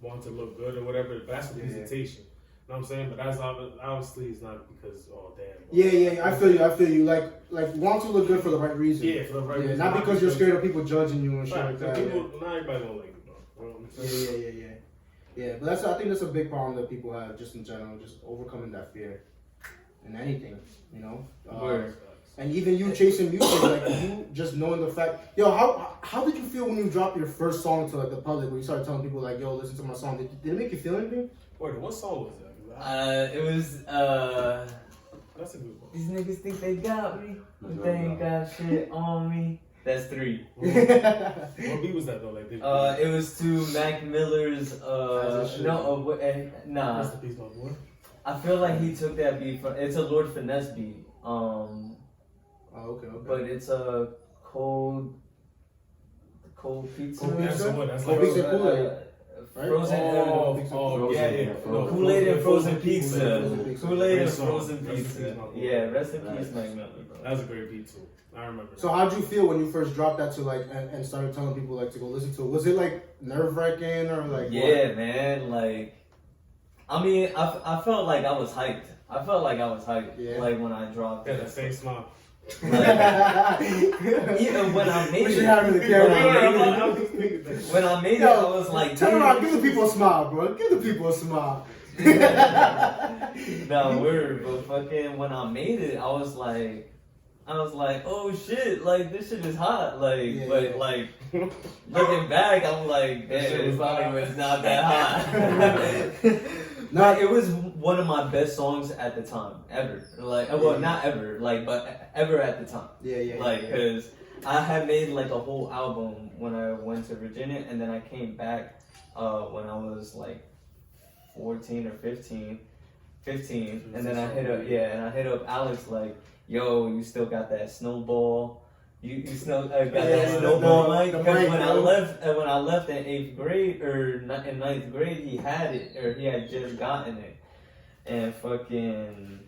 want to look good or whatever. But that's the hesitation. You know what I'm saying? But that's obviously it's not because, oh damn.
Yeah, I feel you. Like want to look good for the right reason.
Yeah, for the right reason.
Not because you're scared of people judging you and shit
right,
like that.
Not everybody gonna like you, bro. You know what I'm saying?
Yeah. But I think that's a big problem that people have just in general, just overcoming that fear in anything, you know. And even you chasing music, like you just knowing the fact, yo, how did you feel when you dropped your first song to like the public, when you started telling people like, yo, listen to my song? Did it make you feel anything?
Wait, what song was that?
It was
That's a good one.
These niggas think they got me, but they ain't got shit on me. That's 3.
What beat was that though? Like,
it was to Mac Miller's. Nah.
That's the piece, my boy.
I feel like he took that beat from. It's a Lord Finesse beat.
Okay.
But it's a cold pizza.
Cold pizza. That's like
Kool-Aid. Right?
Frozen. Kool-Aid and frozen pizza. Kool-Aid and frozen pizza. Yeah, rest in peace, Mac Miller.
That was a great beat too. I remember.
So how'd you feel when you first dropped that to like and started telling people like to go listen to it? Was it like nerve-wracking or like?
Yeah,
what?
man. Like, I mean, I felt like I was hyped.
Yeah.
Like when I dropped it.
That same smile.
Like, even when I made
We
it.
should have it in the camera.
When I made it, I was like,
turn around, give the people a smile, bro. Give the people a smile.
No, word, but fucking when I made it, I was like, oh shit, like this shit is hot, like, like looking back, I'm like, damn, it probably was not that hot. No, it was one of my best songs at the time, ever. Like, well, not ever, like, but ever at the time.
Yeah.
Like, cause I had made like a whole album when I went to Virginia, and then I came back when I was like 14 or 15, and then I hit up Alex like, yo, you still got that snowball? You still got that snowball mic? Because when I left in 8th grade or in 9th grade, he had it, or he had just gotten it, and fucking,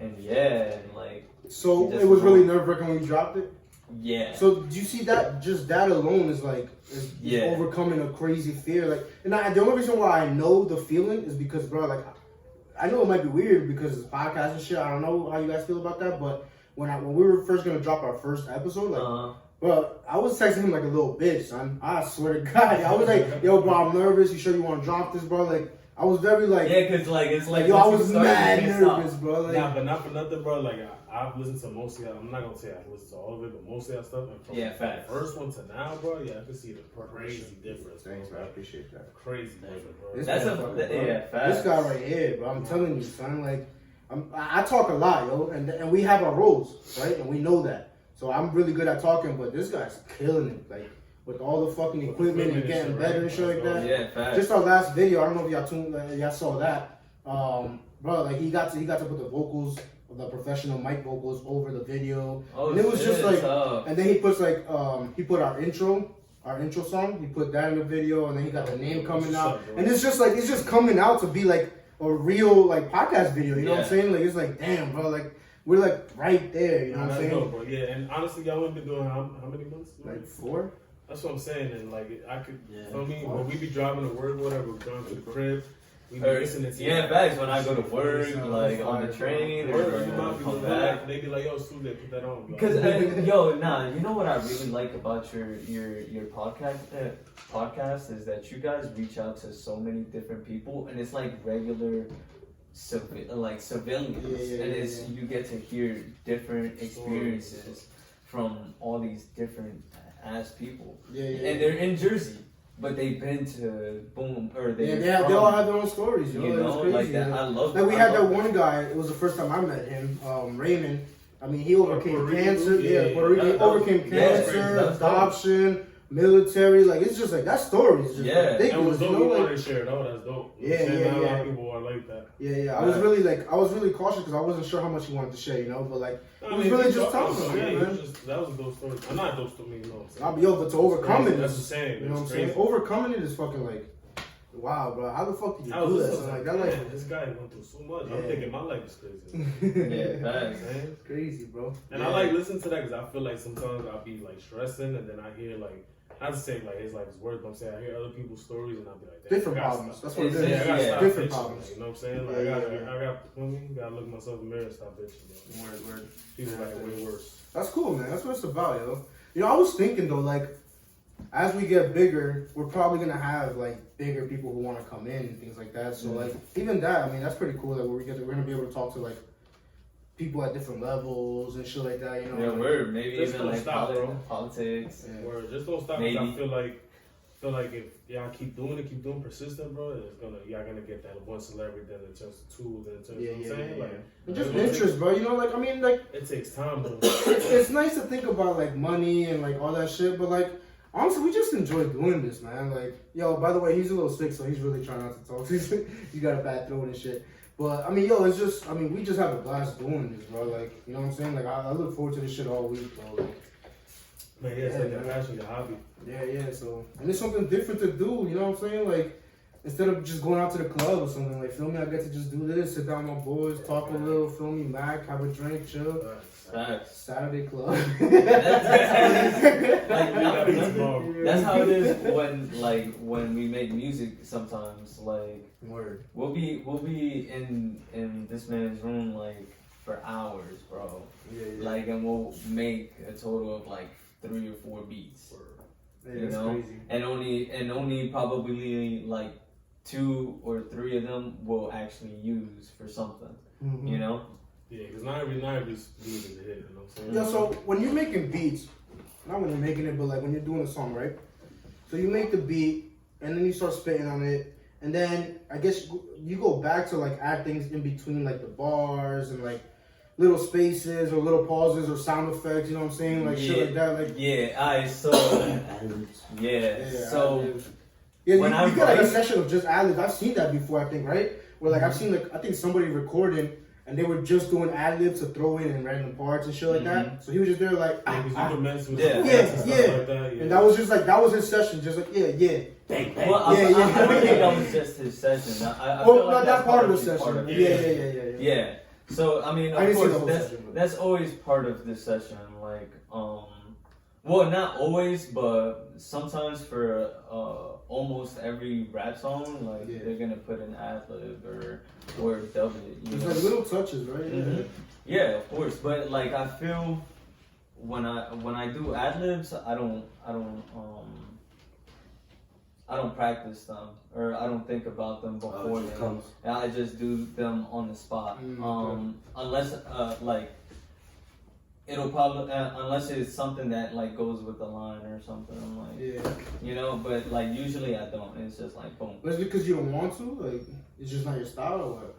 and yeah, and like.
So it was really nerve-wracking when you dropped it.
Yeah.
So do you see that? Just that alone is like overcoming a crazy fear. Like, and the only reason why I know the feeling is because, bro, like, I know it might be weird because it's podcast and shit. I don't know how you guys feel about that, but when we were first gonna drop our first episode, like, bro, I was texting him like a little bitch, son. I swear to God, I was like, yo, bro, I'm nervous. You sure you want to drop this, bro? Like, I was very like,
yeah, cause like it's like
yo, I was mad nervous, bro. Like,
nah, but not for nothing, bro. Like I've listened to most of y'all. I'm not gonna say I've listened to all of it, but most of y'all stuff. And from
facts.
The first one to now, bro. Yeah, I can see the crazy difference.
Thanks, bro. I appreciate that.
Crazy difference, bro.
This guy right here, bro. I'm telling you, son. Like, I talk a lot, yo, and we have our roles, right? And we know that. So I'm really good at talking, but this guy's killing it, like, with all the fucking equipment and getting better and shit like that.
Yeah, facts.
Just our last video, I don't know if y'all saw that, bro. Like, he got to put the vocals, the professional mic vocals over the video, and it was just like, and then he puts like, he put our intro song, he put that in the video, and then he got the name coming out, and it's just like, it's just coming out to be like a real like podcast video. You know what I'm saying? Like, it's like, damn, bro, like. We're like right there, you know what I'm saying?
Dope, bro. Yeah, and honestly, y'all have been doing how many months?
Like 4.
That's what I'm saying, and like I could, feel me? When we be driving to work, whatever, we're going to the crib, we be listening to
facts. When I go to work, like on the train, or come back,
they be like, yo, Sue, put that on.
Because you know what I really like about your podcast is that you guys reach out to so many different people, and it's like regular. Civilians, and you get to hear different experiences from all these different ass people.
Yeah.
And they're in Jersey. But they've been to Boom, or they
they all have their own stories, you know? It's crazy,
like that. I love that.
Like we had that one guy, it was the first time I met him, Raymond. I mean, he overcame cancer. Puerto Rico. He overcame cancer, adoption, military. Like, it's just like, that story is just ridiculous.
That was dope.
You know,
You wanted to share it. Oh, that's dope.
Yeah.
A lot of people are like that.
Yeah. I was really cautious because I wasn't sure how much he wanted to share, you know? But like, he was really just telling me, man.
That was a dope story. I'm not a dope story, you know what I'm saying?
But to overcome it,
that's the same.
You know what I'm saying? Overcoming it is fucking like, wow, bro. How the fuck did you do that?
Like, this guy went through so much. I'm thinking my life is crazy.
It's crazy, bro.
And I like listening to that because I feel like sometimes I'll be like stressing and then I hear like, not to say like his life is worth, but I'm saying I hear other people's stories and I'll be like,
different problems. That's what it is.
I gotta stop
different
bitching,
problems.
You know what I'm saying? Like, I gotta look myself in the mirror and stop bitching.
Word.
People like way worse.
That's cool, man. That's what it's about, yo. You know, I was thinking though, like, as we get bigger, we're probably gonna have like bigger people who want to come in and things like that. So like, even that, I mean, that's pretty cool. Like, we're gonna be able to talk to like people at different levels and shit like that. You know?
Yeah, word. Maybe
just
even like
stop,
politics.
Yeah. Word. Just don't stop. Maybe. I feel like if y'all keep doing persistent, bro, y'all gonna get that one celebrity, then it turns to two, then it turns. You know what I'm saying? Like,
just interest, bro. You know, like, I mean, like,
it takes time, bro.
It's nice to think about like money and like all that shit, but like, honestly, we just enjoy doing this, man. Like, yo, by the way, he's a little sick, so he's really trying not to talk. He's got a bad throat and shit. But I mean, yo, it's just, I mean, we just have a blast doing this, bro. Like, you know what I'm saying? Like, I look forward to this shit all week, bro. Like,
man, it's like a passion, a hobby.
Yeah. So, and it's something different to do. You know what I'm saying? Like, instead of just going out to the club or something, like, feel me? I get to just do this, sit down with my boys, talk a little, feel me? Mac, have a drink, chill. Saturday club.
That's how it is when we make music. Sometimes
word.
We'll be in this man's room like for hours, bro.
Yeah.
Like, and we'll make a total of like 3 or 4 beats.
Yeah,
you know,
crazy.
and only probably like 2 or 3 of them will actually use for something.
Mm-hmm.
You know.
Yeah, because not every beat is a hit, you know what I'm saying?
Yeah, so when you're making beats, not when you're making it, but like when you're doing a song, right? So you make the beat, and then you start spitting on it, and then I guess you go back to like add things in between like the bars and like little spaces or little pauses or sound effects, you know what I'm saying? Like shit like that. Like
when
you get like a session of just ad-libs. I've seen that before, I think, right? Where like I've seen like, I think somebody recording and they were just doing ad-libs to throw in random parts and shit like that. So he was just there like,
and
that was just like, that was his session, just like,
bang, bang. Well, I think that was just his session. I feel like
that's part of the session. Yeah.
So I mean, of course, that's always part of the session. Like, well, not always, but sometimes for almost every rap song, like they're gonna put an ad-lib or dub it.
It's like little touches, right?
Mm-hmm. Yeah, of course. But like, I feel when I do ad-libs, I don't practice them or I don't think about them before them. I just do them on the spot. Unless like it'll probably unless it's something that like goes with the line or something. I'm like, you know, but like usually I don't. It's just like boom.
But it's because you don't want to, like it's just not your style or what?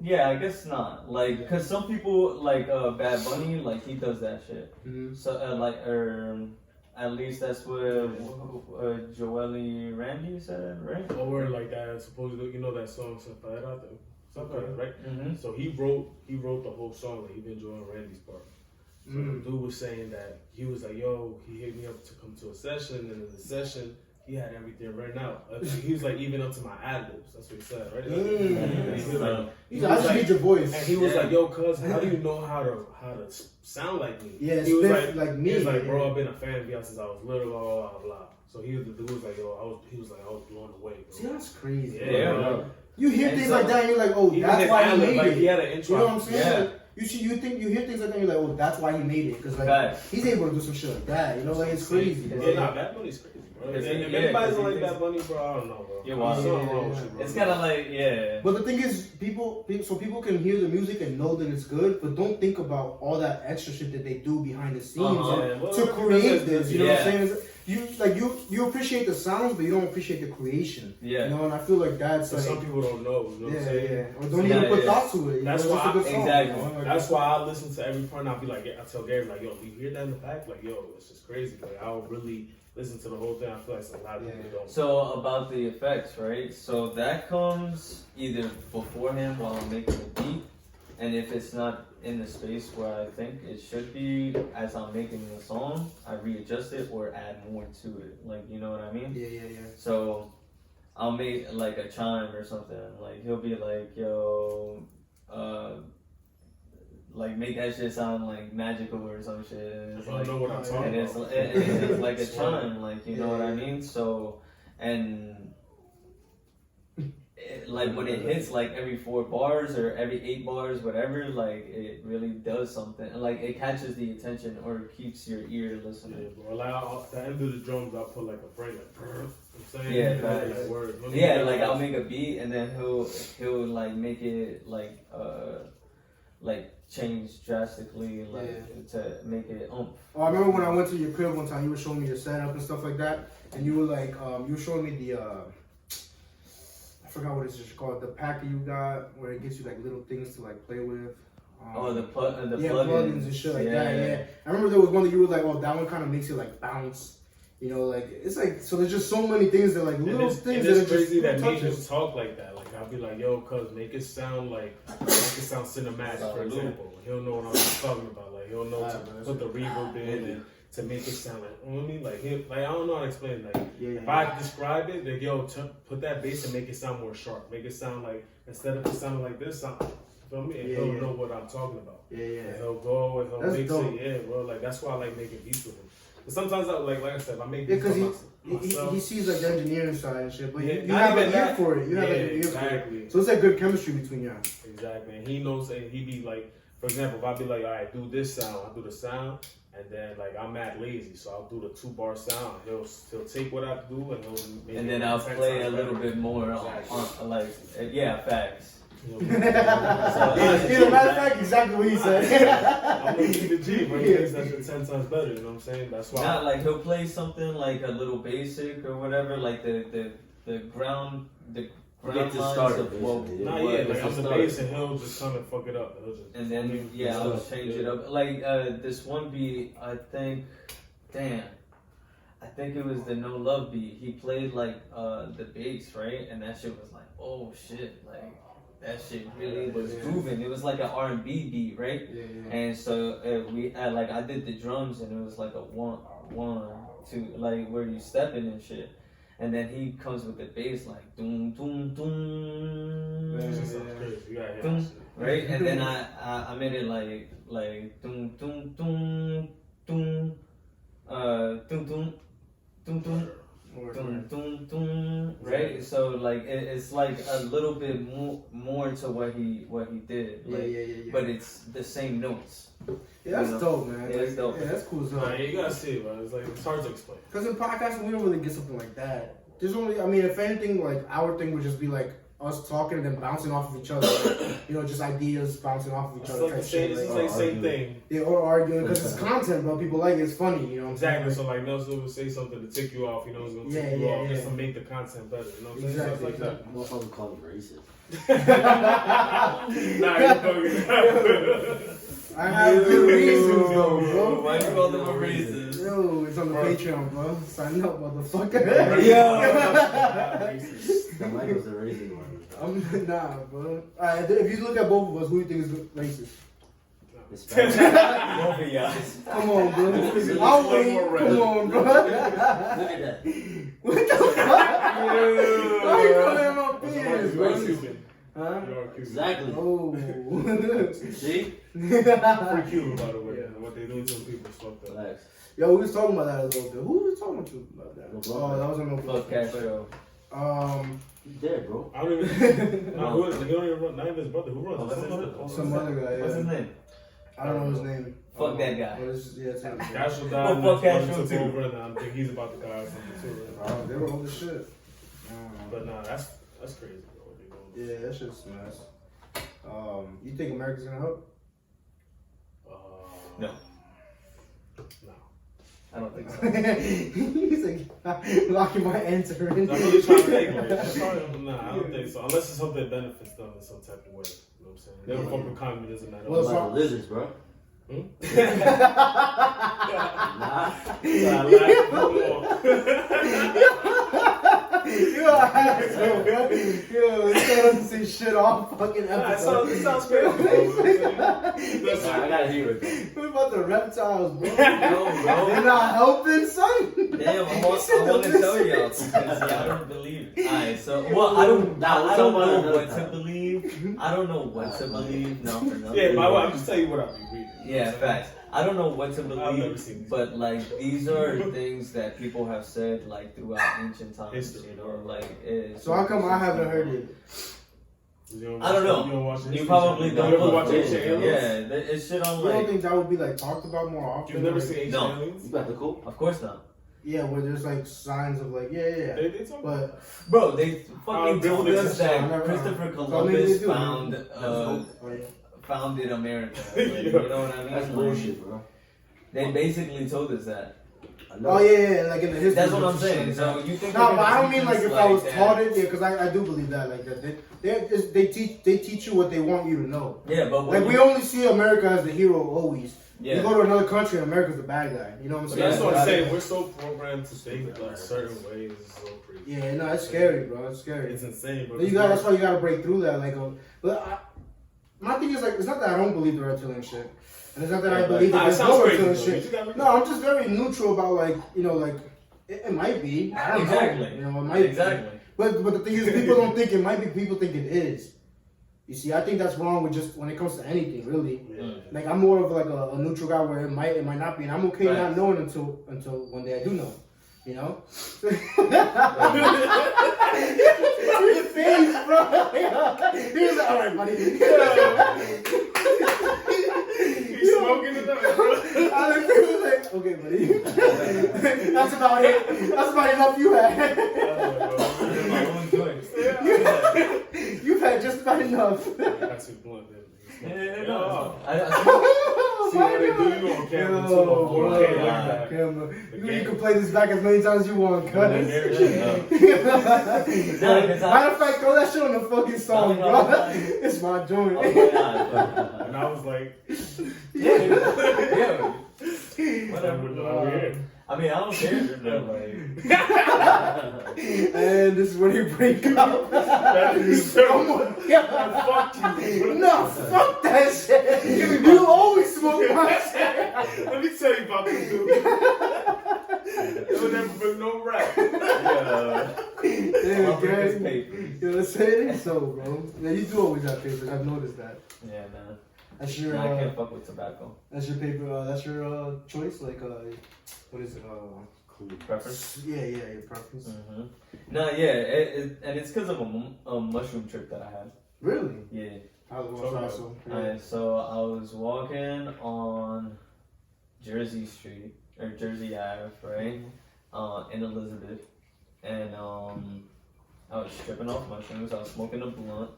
Yeah, I guess not. Like, cause some people like Bad Bunny, like he does that shit. Mm-hmm. So at least that's what Joelle Randy said, right?
Or like that. Supposedly, you know that song "Sapera," right? Mm-hmm. So he wrote the whole song. Like, he been enjoying Randy's part. So the dude was saying that he was like, "Yo, he hit me up to come to a session, and in the session, he had everything written out. He was like, even up to my ad-libs. That's what he said, right?
He was like, I need your voice.
And he was like, yo, cuz, how do you know how to sound like me?
Yeah,
he was
like me.
He was like, bro, I've been a fan of y'all since I was little, blah, blah, blah, blah. So the dude was like, yo, I was blown away, bro.
See, that's crazy.
Yeah, bro.
You hear things like that and you're like, oh, that's why he made it.
He had an intro.
You know what I'm saying? Yeah. Like, you hear things like that and you're like, oh, that's why he made it. Because like, he's able to do some shit like that. You know, like, it's crazy.
Yeah, nah, Bad Bunny's crazy. bro. If anybody's like that, Bunny, bro, I don't know, bro.
You're wild. It's kind of like, yeah.
But the thing is, people can hear the music and know that it's good, but don't think about all that extra shit that they do behind the scenes to create this. You know what I'm saying? You appreciate the sounds, but you don't appreciate the creation.
Yeah.
You know, and I feel like that's like
some people don't know. You know what I'm saying?
Yeah. Or don't even put thought to it.
That's
why
That's why I listen to every part and I'll be like, I tell Gary, like, yo, do you hear that in the back? Like, yo, it's just crazy. Like, I'll really listen to the whole thing. I feel like a lot of people don't.
So about the effects, right? So that comes either beforehand while I'm making the beat, and if it's not in the space where I think it should be as I'm making the song, I readjust it or add more to it. Like, you know what I mean?
Yeah.
So I'll make like a chime or something. Like he'll be like, yo, like make that shit sound like magical or some shit. And it's
I don't know what I'm talking about.
It's like a chime, like, you know what I mean? So, and like when it hits like every 4 bars or every 8 bars, whatever, like it really does something. Like it catches the attention or keeps your ear listening.
Yeah, bro. Like at the end of the drums, I'll put like a break, like, I'm saying,
like I'll make a beat and then he'll like make it like change drastically, like to make it
Oh, I remember when I went to your crib one time, you were showing me your setup and stuff like that, and you were like, you were showing me the, I forgot what it's called, the pack that you got where it gives you like little things to like play with.
The
plugins and shit like that. Yeah, I remember there was one that you were like, oh, that one kind of makes it like bounce. You know, like it's like so. There's just so many things that like little things that are
crazy that me just talk like that. Like I'll be like, yo, cuz make it sound cinematic, for example. He'll know what I'm talking about. Like he'll know to put the reverb in and to make it sound like, you know what I mean? Like I don't know how to explain it. Like if I describe it, like yo, put that bass and make it sound more sharp. Make it sound like instead of it sounding like this, sound. Feel me? And he'll know what I'm talking about. And he'll go and he'll mix it. Yeah, bro. Like that's why I like making beats with him. Sometimes, like I said, I make beats
because he sees like the engineering side and shit, but you have an ear for it. You have an ear for it. So it's like good chemistry between you.
Exactly, and he knows, and he be like, for example, if I be like, all right, do this sound, I'll do the sound, and then like I'm mad lazy, so I'll do the 2-bar sound. He'll take what I do and he'll make
and then I'll play a little bit more on like facts.
Matter of fact, exactly what he said.
I'm gonna keep the G, but he thinks that's 10 times better. You know what I'm saying? That's why.
Not like he'll play something like a little basic or whatever, like the ground lines of
like I'm the bass and he'll just come and fuck it up.
And then I'll change it up. Like this one beat, I think it was the No Love beat. He played like the bass, right? And that shit was like, oh shit, like. That shit really was grooving. It was like an R&B beat, right? And so I did the drums, and it was like a 1, 2, like where you stepping and shit. And then he comes with the bass like doom doom doom, doom, right? And then I made it like doom doom doom doom, doom doom doom doom. Dun, dun, dun, right? So like it's like a little bit more to what he did, like, but it's the same notes.
Yeah, that's dope, man.
Yeah, dope.
Yeah, that's cool as hell.
You gotta see it, man. It's like it's hard to explain.
Because in podcasting, we don't really get something like that. There's only, I mean, if anything, like our thing would just be like us talking and then bouncing off of each other. You know, just ideas bouncing off of each other.
It's like same thing.
Yeah, or arguing because it's content, bro. People like it. It's funny, you know what I'm saying?
Exactly. So like Nelson would say something to tick you off. You know, it's gonna tick you off just to make the content better. You know what I'm saying? Stuff like that.
Motherfucker call him racist.
Nah, you're fucking.
I have good reasons though, bro.
Why you call them a racist?
Yo, it's on the Patreon, bro. Sign up, motherfucker. Yo.
Janmichael's the racist one.
Nah, bro. Alright, if you look at both of us, who do you think is racist?
Both of y'all.
Come on, bro. I'll wait. Come on, bro.
Look at that.
What the fuck? Why you calling him my penis, bro? Huh?
Exactly.
Oh.
See?
Free Cuba, by the way. What they do to people is fucked up.
Relax.
Yo, we was talking about that a little bit. Who was talking to about that? Oh, that was on No
Podcast show.
He's dead, bro.
I don't even. He don't even run. Not even his brother. Who runs?
Some other guy.
What's his name?
I don't know his name.
Fuck that guy.
Castro died.
Fuck Castro too.
Over, and I think he's about to die or something too.
They were old as shit.
But nah, that's crazy, bro.
Yeah, that shit's a mess. You think America's gonna help?
No.
No.
I don't think so.
He's like locking my answer in.
I'm really trying to think, like, nah, I don't think so. Unless it's something that benefits them in some type of way. You know what I'm saying? They don't fuck with communism at all.
What about the lizards, bro?
Yo, this guy doesn't say shit all fucking episode.
It sounds crazy.
I gotta hear it.
What about the reptiles, bro?
No, bro.
They're not helping, son.
Damn, I want to tell y'all because y'all don't believe it. Alright, so I don't know what to believe. I don't know what to believe. No, for nothing.
Yeah, but I'm just telling you what I've been reading.
Yeah, facts. I don't know what to
I've never
believe,
seen these.
but like these are things that people have said like throughout ancient times.
History,
you know, like it's.
So how come I haven't heard it?
I don't know.
You don't watch
You probably don't.
You ever watch Ancient Aliens?
Yeah, it's shit on
You don't
like.
think that would be like talked about more often?
You've never seen Ancient
No.
Aliens?
You got the cool?
Of course not.
Yeah, where there's like signs of like yeah.
They talk about
But
Bro, they fucking told
Netflix
us
is
that Christopher Columbus founded America. Like, you know what I mean?
That's bullshit, bro.
They basically told us that.
Oh yeah, like in the history.
That's what I'm saying. So you think?
No, but I don't mean like if I was
that.
taught it, yeah, because I do believe that like that they teach you what they want you to know.
Yeah, but
Like we only see America as the hero always.
Yeah.
You go to another country and America's the bad guy. You know what I'm saying?
That's what I'm saying. We're so programmed to think like certain ways. It's so crazy.
Yeah, no, it's scary, bro. It's scary.
It's insane, bro.
That's why you gotta break through that. Like, my thing is like, it's not that I don't believe the reptilian shit, and it's not that I believe that there's no reptilian shit. No, I'm just very neutral about like, you know, like it might be. I don't know. You know, it might
exactly.
be. But the thing is, people don't think it might be. People think it is. You see, I think that's wrong with just when it comes to anything, really.
Yeah.
Like I'm more of like a neutral guy where it might not be, and I'm okay not knowing until one day I do know. You know? Your face, bro. He was like, all right, buddy.
He's smoking it up, bro.
I was like, okay, buddy. That's about it. That's about enough you had. You've had just about enough.
That's too blunt, man.
Oh
See what they do? You on camera too.
You can play this back as many times as you want, cuz. Matter of fact, throw that shit on the fucking song, bro. It's my joint.
And I was like,
Yeah. Whatever. I mean, I don't care. But like...
And this is when they break up.
that is so fuck you.
No, fuck that shit. You always smoke my shit.
Let me tell you about this dude. There was never been no rap.
Damn, guys. You know what I'm saying? So, bro. Yeah, you do always have papers. I've noticed that.
Yeah, man.
That's your.
I can't fuck with tobacco.
That's your paper. That's your choice. Like, what is it?
Preference?
Yeah, your preference.
Mm-hmm. No, yeah, and it's because of a mushroom trip that I had.
Really?
Yeah.
So
I was walking on Jersey Street or Jersey Ave, right, in Elizabeth, and I was tripping off mushrooms. I was smoking a blunt,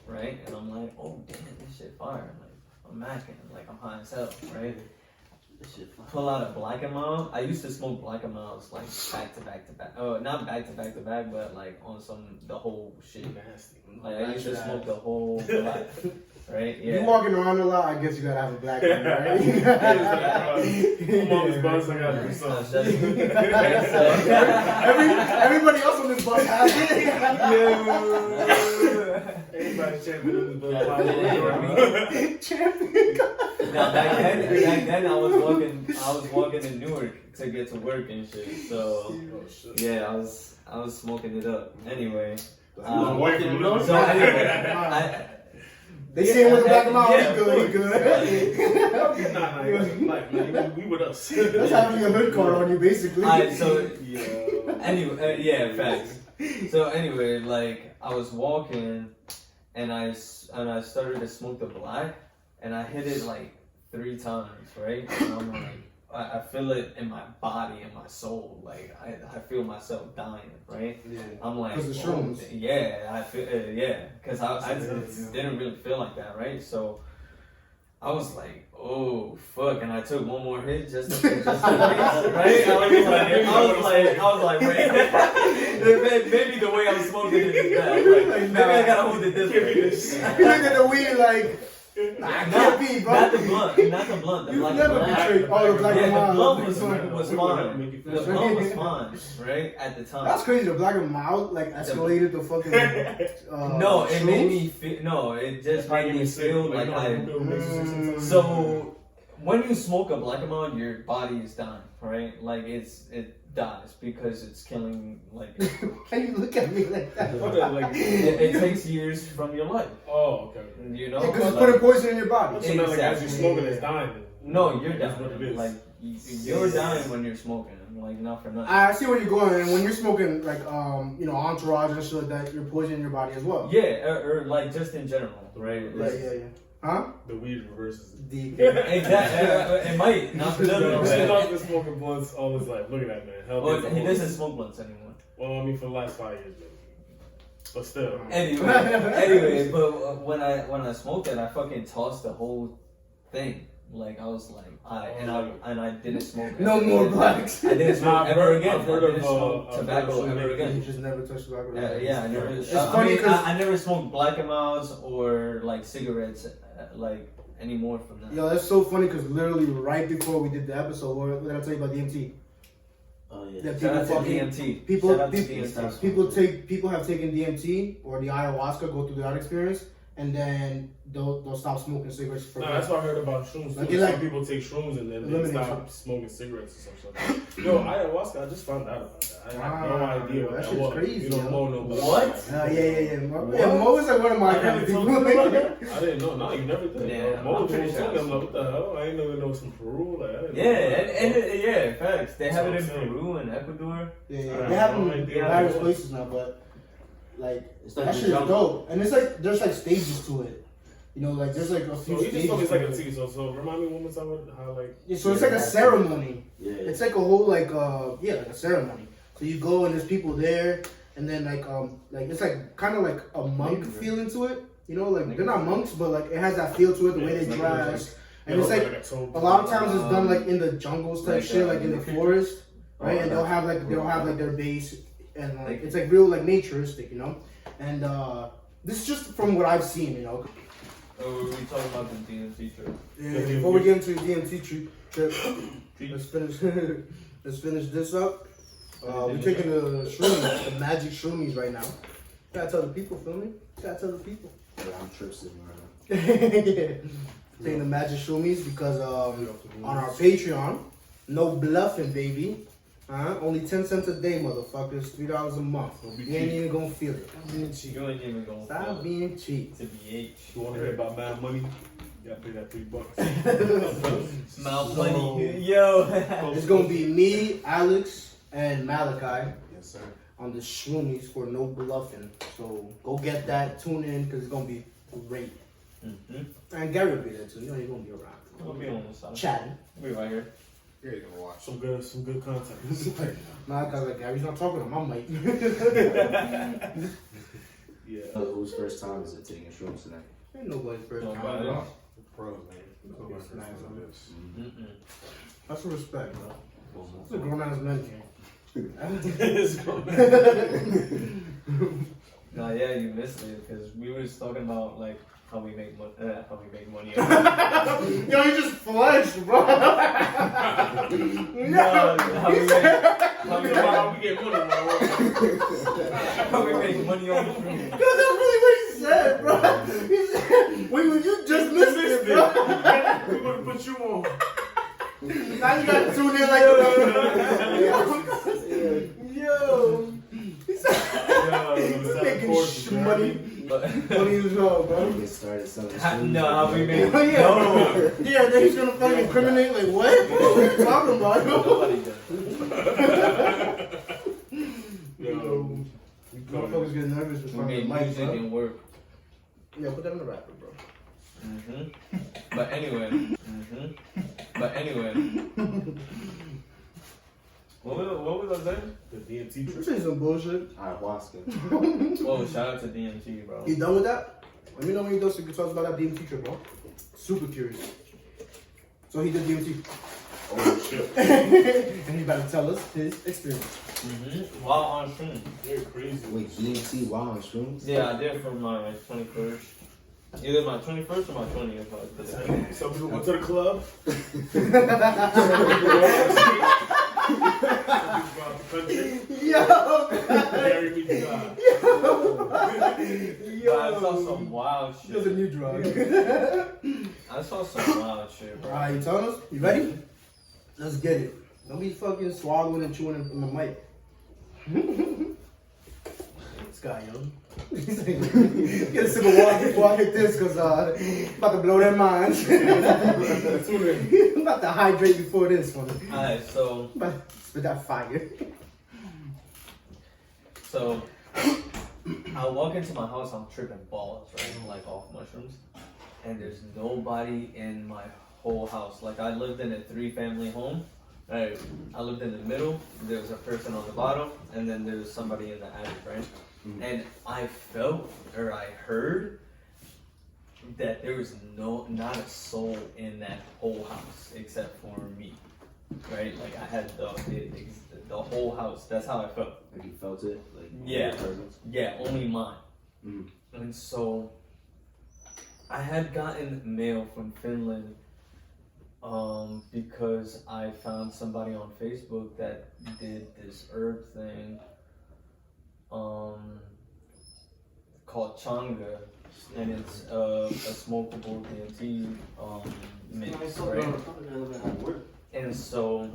right, and I'm like, oh damn, this shit fire. Like I'm macking, like I'm high as hell, right. Pull out a Black and Mild. I used to smoke Black and Milds like back to back to back. Oh, not back to back to back, but like on the whole shit.
Nasty.
Like I used to smoke the whole black, right? Yeah.
You walking around a lot. I guess you gotta have a black one, right?
I'm on this bus. I gotta do something.
Everybody else on this bus has it.
Everybody champion on this bus.
Champion.
Now back then I was walking in Newark to get to work and shit. So yeah, I was smoking it up. Anyway.
So anyway,
they see him with the black mouth.
Yeah,
He good.
Nah, we with us.
That's having a hood card on you, basically.
Anyway, yeah, facts. So anyway, like I was walking, and I started to smoke the black, and I hit it like 3 times, right? And I'm like, I feel it in my body, in my soul. Like I feel myself dying, right?
Yeah.
I'm like,
because the shrooms.
Yeah, I feel, because I didn't really feel like that, right? So I was like, oh fuck, and I took one more hit just to right? I was like, wait, maybe the way I'm smoking it is bad. Like, maybe I gotta hold it this way.
You look at the weed like. Nah, can't be, bro.
Not the blunt.
You never betrayed all the black and
the
mild.
blunt was fine. The blunt was fine, right, at the time.
That's crazy. The black and mild like escalated the fucking.
No, it made me feel. No, it just made me feel like I. So when you smoke a black and mild, your body is dying, right? Like it dies because it's killing like.
Why you look at me like that?
It takes years from your life.
Oh, okay.
You know,
because it's putting poison in your body.
So exactly. Like as you're smoking, it's dying.
No, you're dying. Like you're dying when you're smoking. Like not for nothing.
I see where you're going, and when you're smoking like entourage and shit like that, you're poisoning your body as well.
Yeah, or like just in general, right? Like,
yeah. Huh?
The weed reverses it.
Exactly. It might. Not for nothing.
He's been smoking blunts all his life. Look at that man.
Well, he doesn't smoke blunts anymore.
Well, I mean, for the last 5 years, maybe. But still.
Anyway, but when I smoked it, I fucking tossed the whole thing. Like I was like, I didn't smoke.
No more blacks.
I didn't smoke ever again.
I've heard
I didn't smoke tobacco ever again.
You just never touched tobacco.
Yeah, I never.
It's funny because
I never smoked black and milds or like cigarettes like anymore from that.
Yo, that's so funny because literally right before we did the episode, what did I tell you about DMT?
Oh yeah.
That
Shout out to DMT.
People have taken DMT or the ayahuasca, go through that experience, and then they'll stop smoking cigarettes for.
No, that's what I heard about shrooms.
Like,
some people take shrooms and then they stop smoking cigarettes or something. Yo, ayahuasca, I just found out about that. I had no idea what that was.
Crazy.
You know, Mo knows about
What?
Yeah. Mo is like one of my kind of people.
I didn't know. No, you never did.
Yeah,
Mo was
pretty
talking.
sure.
I'm like, what the hell? I ain't never know some Peru. Like, I didn't know.
Yeah, facts. They have it in Peru and Ecuador.
Yeah. They have them in various places now, but like that shit is dope. And it's like there's like stages to it. You know, like there's like a few stages.
You just told me it's like a tea. So remind me one more time how like.
Yeah, so it's like a ceremony.
Yeah.
It's like a whole like like a ceremony. So you go and there's people there, and then like it's like kind of like a monk feeling to it. You know, like they're not monks, but like it has that feel to it, the way they dress. And it's like a lot of times it's done like in the jungles type shit, like in the forest, right? And they'll have like their base, and like it's like real like naturistic, you know. And this is just from what I've seen, you know.
Oh, we talking about the DMT trip.
Yeah. Before we get into the DMT trip, let's finish this up. We're taking the shroomies, the magic shroomies right now. Gotta tell the people, feel me? Gotta tell the people.
Yeah, I'm tripsing right
Yeah. Taking the magic shroomies because on our Patreon, no bluffing, baby. Only 10 cents a day, motherfuckers. $3 a month. You ain't even gonna feel it.
You ain't even gonna
Stop being cheap.
To BH.
You want to hear about bad money? You gotta pay that $3.
Mount money. Yo.
It's gonna be me, Alex, and Malachi.
Yes, sir.
On the shroomies for no bluffing. So go get that. Tune in because it's gonna be great.
Mm-hmm.
And Gary will be there too. You know he's gonna be around.
We'll be on the side.
Chatting.
We'll be right here.
You're gonna watch
Some good content.
Malachi's like, Gary's not talking to my mic.
Yeah.
Whose first time is it taking shrooms tonight?
Ain't nobody's first time.
Nobody.
bro.
pros, man.
Nobody first time on this.
Mm-mm.
That's some respect, bro. It's a grown ass man game.
No, yeah, you missed it because we were just talking about like how we make money.
Yo, you just flushed, bro.
No, how we
get money,
how we make money on the street.
That's really what he said, bro. He said, wait, you just missed it, bro.
We're gonna put you on.
Now you gotta tune in like yo. He said, he's making money. Money as well, bro.
Get started selling
No, how we make
Oh, yeah. Yeah, then he's gonna fucking incriminate, like, what? What are you talking about?
Nobody does.
Yo.
Motherfuckers get nervous with
We
front of the
make
mic,
music
bro.
and work.
Yeah, put that in the rapper, bro.
But anyway. But anyway, what was I saying?
The DMT
You
trip.
say some bullshit.
Ayahuasca.
Oh, shout out to DMT, bro.
You done with that? Let me know when you do so you can talk about that DMT trip, bro. Super curious. So he did DMT.
Oh shit.
And he's about to tell us his experience.
While on stream.
They're crazy.
Wait, DMT while on shrooms?
Yeah, I did for my 21st. Either my 21st or my 20th.
Some people went to the club.
Yo!
I saw some wild shit.
There's a new drug.
I saw some wild shit, bro.
Alright, you telling us? You ready? Let's get it. Don't be fucking swallowing and chewing in the mic. This guy, yo. Get a sip of water before I hit this, cause I'm about to blow their minds. I'm about to hydrate before this one.
Alright, so
I'm about to spit that fire.
So I walk into my house, I'm tripping balls, right? I'm like off mushrooms. And there's nobody in my whole house. Like I lived in a 3-family home. Right? I lived in the middle, there was a person on the bottom, and then there was somebody in the attic, right? And I felt, or I heard, that there was not a soul in that whole house except for me, right? Like I had the whole house. That's how I felt.
Like you felt it? Like
Yeah, only mine. And so I had gotten mail from Finland because I found somebody on Facebook that did this herb thing called changa, and it's a smokable DMT mix, right? And so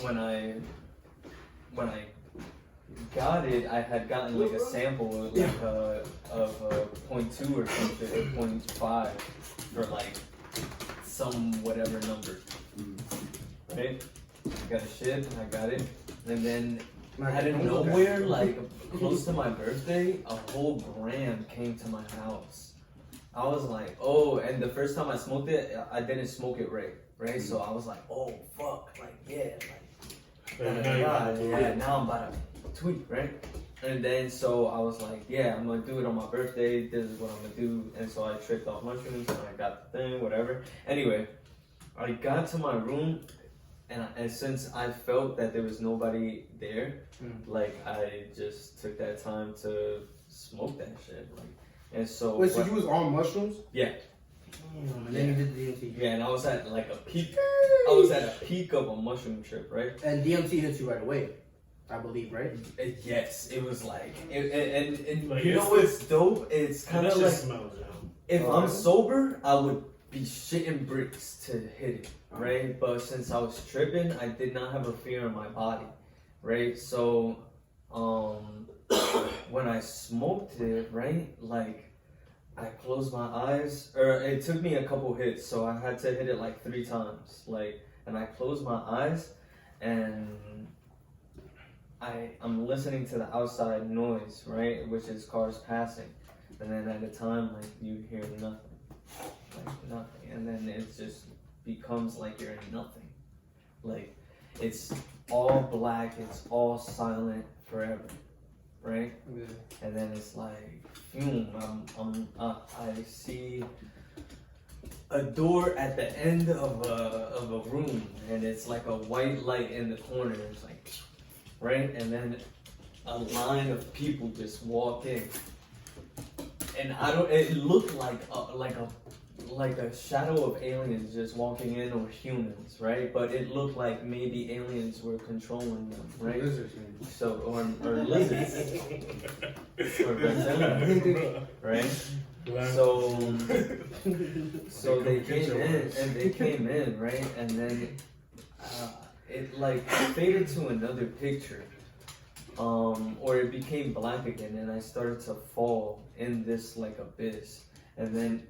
when I got it, I had gotten like a sample of like of 0.2 or something, or 0.5 for like some whatever number, right? I got a shit, I got it, and then out of nowhere, like close to my birthday, a whole gram came to my house. I was like, oh, and the first time I smoked it, I didn't smoke it right? So I was like, oh fuck, like yeah, like now I'm about to tweet, right? And then so I was like, yeah, I'm gonna do it on my birthday, this is what I'm gonna do. And so I tripped off mushrooms and I got the thing, whatever. Anyway, I got to my room and since I felt that there was nobody there, like I just took that time to smoke that shit. Like, and so
wait, so you was on mushrooms?
Yeah.
And then you did DMT.
Yeah, and I was at like a peak. I was at a peak of a mushroom trip, right?
And DMT hits you right away, I believe, right?
Yes, it was like, and
Like,
you know what's dope? It's kind of like, if I'm sober, I would be shitting bricks to hit it, right? But since I was tripping, I did not have a fear in my body, right? So, when I smoked it, right, like, I closed my eyes, or it took me a couple hits, so I had to hit it like 3 times, like, and I closed my eyes, and I'm listening to the outside noise, right, which is cars passing, and then at a time, like, you hear nothing, and then it just becomes like you're in nothing, like, it's all black, it's all silent forever, right? Yeah. And then it's like, I see a door at the end of a room, and it's like a white light in the corner. It's like, right, and then a line of people just walk in, and it looked like a shadow of aliens just walking in, or humans, right? But it looked like maybe aliens were controlling them, right? Lizards, so or lizards, or reptilians, right? So they came in, right? And then it like faded to another picture, or it became black again, and I started to fall in this like abyss, and then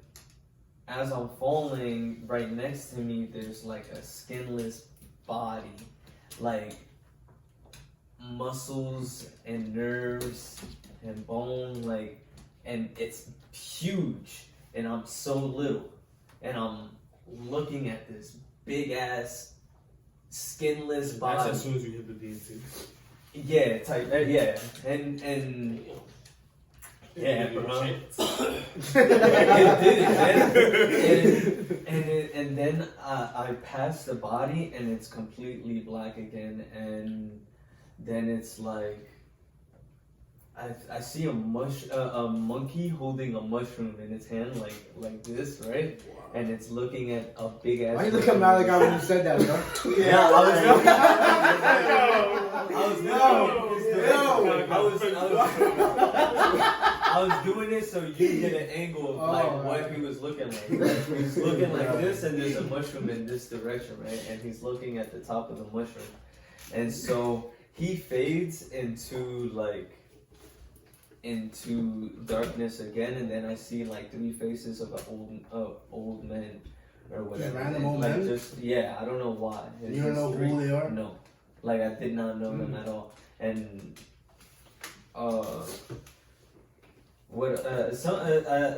as I'm falling, right next to me, there's like a skinless body, like muscles and nerves and bone, like, and it's huge, and I'm so little, and I'm looking at this big ass skinless body.
That's as soon as you hit the DNC.
Yeah, yeah, and yeah, bro. And then I pass the body and it's completely black again, and then it's like I see a monkey holding a mushroom in its hand like this, right? And it's looking at a big ass.
Why you looking at Malachi when you said that, bro?
Yeah, I was doing it so you get an angle of like what he was looking like. He was looking like this, and there's a mushroom in this direction, right? And he's looking at the top of the mushroom, and so he fades into darkness again, and then I see like 3 faces of old men or whatever.
Just random old men?
I don't know why. It's
you don't know who they are?
No, like I did not know them at all, and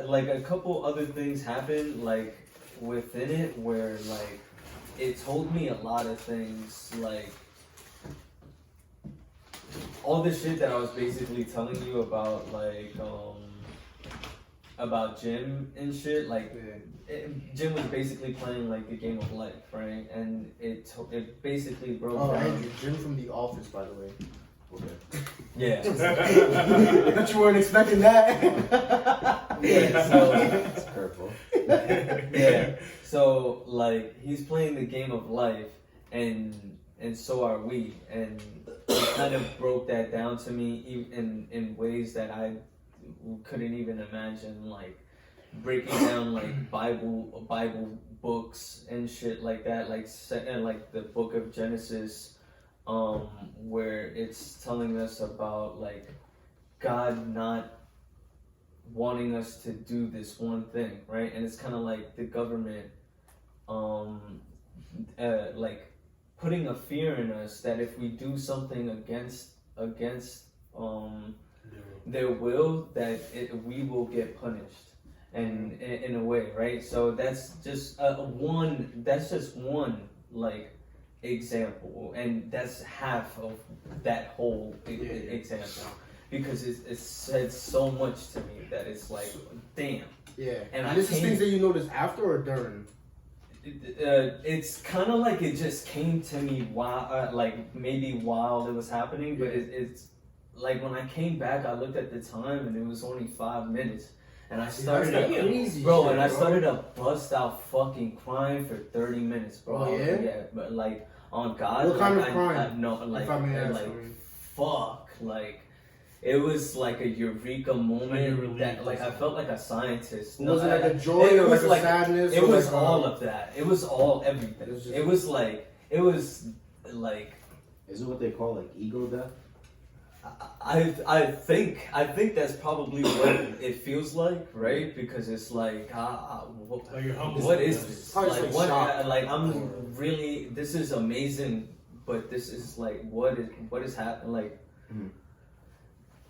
like a couple other things happened like within it where like it told me a lot of things, like all the shit that I was basically telling you about, like about Jim and shit. Like Jim was basically playing like a game of life, right? And it basically broke down.
Andrew, Jim from The Office, by the way.
Okay.
Yeah.
Bet you weren't expecting that.
Yeah, so
That's curveball.
yeah. So like he's playing the game of life, and so are we, and it kind of broke that down to me in ways that I couldn't even imagine, like breaking down like Bible books and shit like that, like the book of Genesis, where it's telling us about like God not wanting us to do this one thing, right? And it's kind of like the government like putting a fear in us that if we do something against their will, that we will get punished, and in a way, right? So that's just one like example, and that's half of that whole example, because it said so much to me that it's like, damn.
Yeah. And this is things that you noticed after or during?
It's kind of like it just came to me while, like maybe while it was happening, but it's like when I came back, I looked at the time and it was only 5 minutes, and I started I started to bust out fucking crying for 30 minutes, bro.
Oh yeah?
Yeah, but like on God,
what kind
like,
of crying?
Fuck, like. It was like a eureka moment that, like, I felt like a scientist.
Was it like a joy or like a sadness?
It was all of that. It was all everything. It was like. Is
it what they call like ego death?
I think that's probably what it feels like, right? Because it's like, what is this? Like what? Like I'm really. This is amazing, but this is like what is happening? Like. Mm-hmm.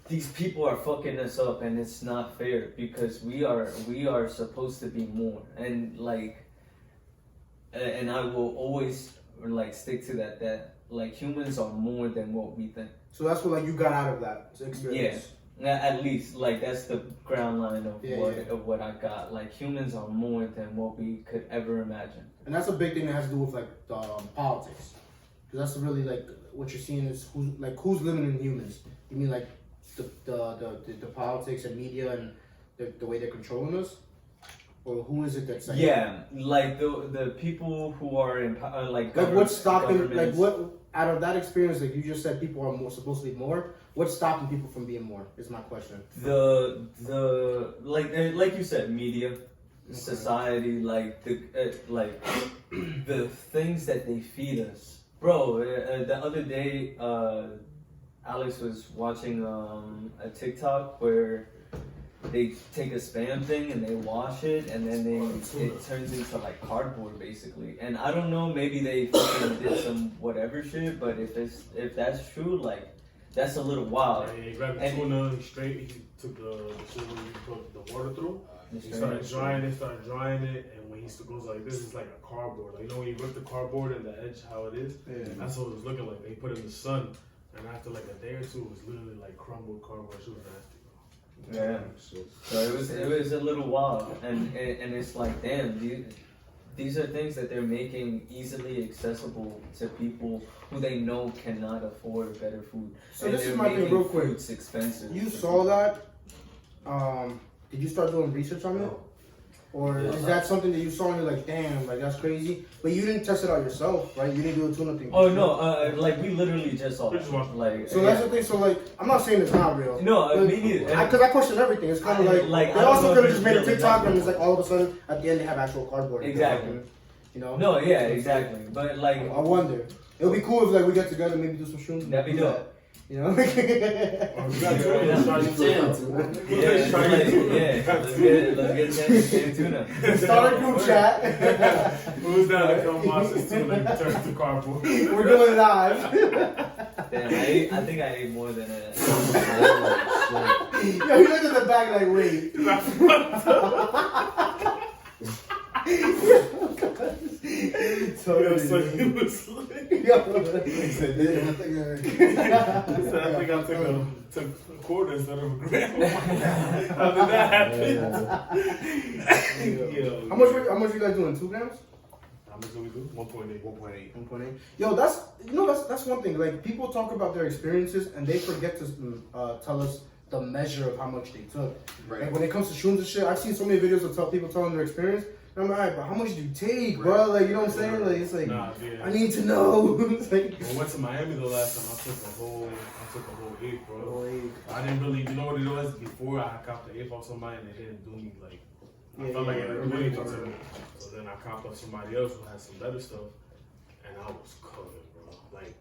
These people are fucking us up, and it's not fair, because we are supposed to be more, and like, and I will always like stick to that like humans are more than what we think.
So that's what like you got out of that experience.
Yeah, at least like that's the ground line of what I got. Like humans are more than what we could ever imagine. And
that's a big thing that has to do with like politics, because that's really like what you're seeing is who's limiting humans. You mean like the politics and media and the way they're controlling us, or who is it that's like? Yeah,
like the people who are in like
what's stopping? Like what out of that experience? Like you just said, people are supposed to be more. What's stopping people from being more? Is my question.
The like you said, media, society, like the things that they feed us, bro. The other day. Alex was watching a TikTok where they take a Spam thing and they wash it, and then it turns into like cardboard basically. And I don't know, maybe they fucking did some whatever shit, but if that's true, like that's a little wild.
Yeah, he grabbed the tuna, he took the shit where you put the water through. He started drying it, and when he goes like this, it's like a cardboard. Like, you know when you rip the cardboard and the edge, how it is? Yeah. That's what it was looking like. They put it in the sun, and after like a day or two, it was literally like crumbled cardboard. It was nasty, bro.
Yeah. So it was a little wild, and it's like, damn, these are things that they're making easily accessible to people who they know cannot afford better food.
So
and
this is my thing, real quick.
It's expensive.
You saw that. Did you start doing research on it? Or is that something that you saw and you're like, damn, like that's crazy? But you didn't test it out yourself, right? You didn't do a tuna thing.
Oh no, like we literally just saw it. Like,
so that's the thing. So like, I'm not saying it's not real.
No, me neither.
Because I question everything. It's kind of like they also could have just made a TikTok and it's like all of a sudden at the end they have actual cardboard.
Exactly.
You know?
No, yeah, exactly. But like,
I wonder. It would be cool if like we get together and maybe do some shrooms.
That'd be dope.
You know?
Let's get tuna.
Start a group chat.
Who's down to come watch this tuna and turn to cardboard?
We're doing live.
Damn, I think I ate more than that.
Yo, he looked at the back like, wait.
He was like, he said, I think I took a quarter instead of a gram. How did that happen?
How much you guys doing? 2 grams?
How much do we do? 1.8.
1.8. Yo, that's one thing. Like people talk about their experiences and they forget to tell us the measure of how much they took. Right. Like when it comes to shrooms and shit, I've seen so many videos of people telling their experience. And I'm like, alright, but how much do you take, bro? Like, you know what I'm saying? Like, it's like, I need to know. It's like,
I went to Miami the last time. I took a whole 8, bro. I didn't really, you know what it was? Before I copped the 8 off somebody and they didn't do me like. I felt like it really didn't to me. So then I copped up somebody else who had some better stuff, and I was covered, bro. Like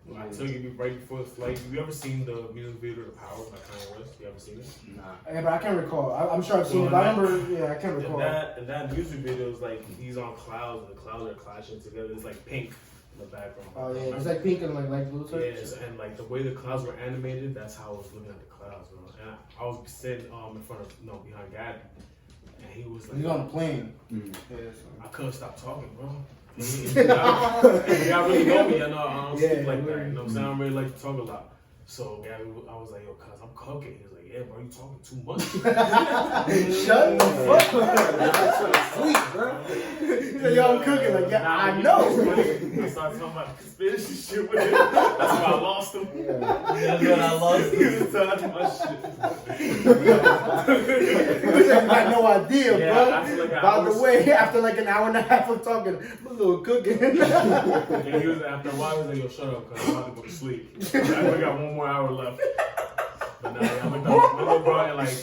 when I took it right before the flight. Have you ever seen the music video "The Power" by Kanye West? You ever seen it?
Nah. Yeah, but I can't recall. I'm sure I've seen it. But I remember. Yeah, I can't recall.
And that music video is like he's on clouds, and the clouds are clashing together. It's like pink in the background.
Oh yeah, it's like pink and like blue type.
Yes, and like the way the clouds were animated, that's how I was looking at the clouds, bro. And I was sitting behind Gabby. And he was like,
he's on a plane.
Yeah, I couldn't stop talking, bro. Y'all really know me. I know I don't speak like that. You know what I'm saying? I don't really like to talk a lot. So Gabby, I was like, yo, cuz I'm cooking. He was like, yeah, bro, you talking too much.
Shut the fuck up. Sweet, bro. He's like, yo, I'm cooking. Like, yeah, I know.
I started talking about conspiracy shit with him. That's why I lost him.
That's when I lost him.
He was talking my shit.
I had no idea, bro. By the way, after like an hour and a half of talking, I'm a little cooking.
And he was, after a while, he was like, yo, shut up, cuz I'm about to go to sleep. I got 1 more hour left. But now I looked up, bro, and like,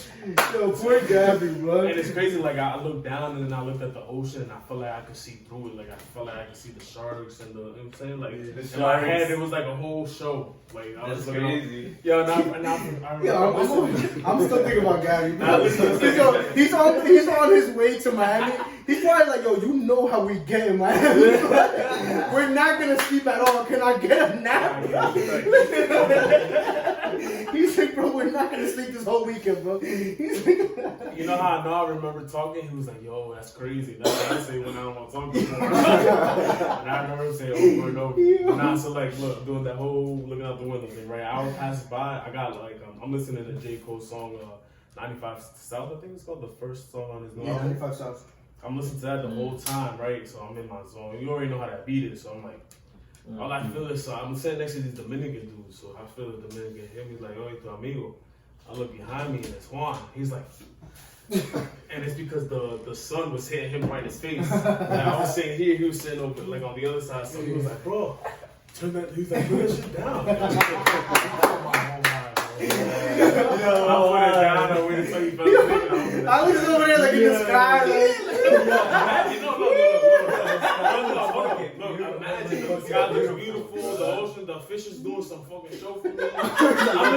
yo, poor Gabby, bro.
And it's crazy, like I looked down and then I looked at the ocean and I felt like I could see through it. Like I felt like I could see the sharks and the, you know what I'm saying? Like in my head, it was like a whole show. Like I was crazy. Yo,
I'm still thinking about Gabby. He's on his way to Miami. He's probably like, yo, you know how we get in Miami. We're not gonna sleep at all. Can I get a nap? He's like, bro, we're not gonna sleep this whole weekend, bro. He's like,
you know how I remember talking? He was like, yo, that's crazy. That's what I say when I don't want to talk anymore. And I remember him saying over and over. And now, so like, look, doing that whole looking out the window thing, right? I was passing by. I got like, I'm listening to J. Cole's song, 95 South, I think it's called, the first song on his new album.
95 South.
I'm listening to that the whole time, right? So I'm in my zone. You already know how that beat is, so I'm like, all I feel is, so I'm sitting next to these Dominican dudes, so I feel the Dominican hit me like, oye, tu amigo. I look behind me and it's Juan. He's like, and it's because the sun was hitting him right in his face. And I was sitting here, he was sitting over like on the other side, so he was like, bro, turn that shit down. I put it down, I waited until he fell asleep.
I was over there like in the sky.
Look, imagine the sky looks beautiful, the ocean, the fish is doing some fucking show for me. I'm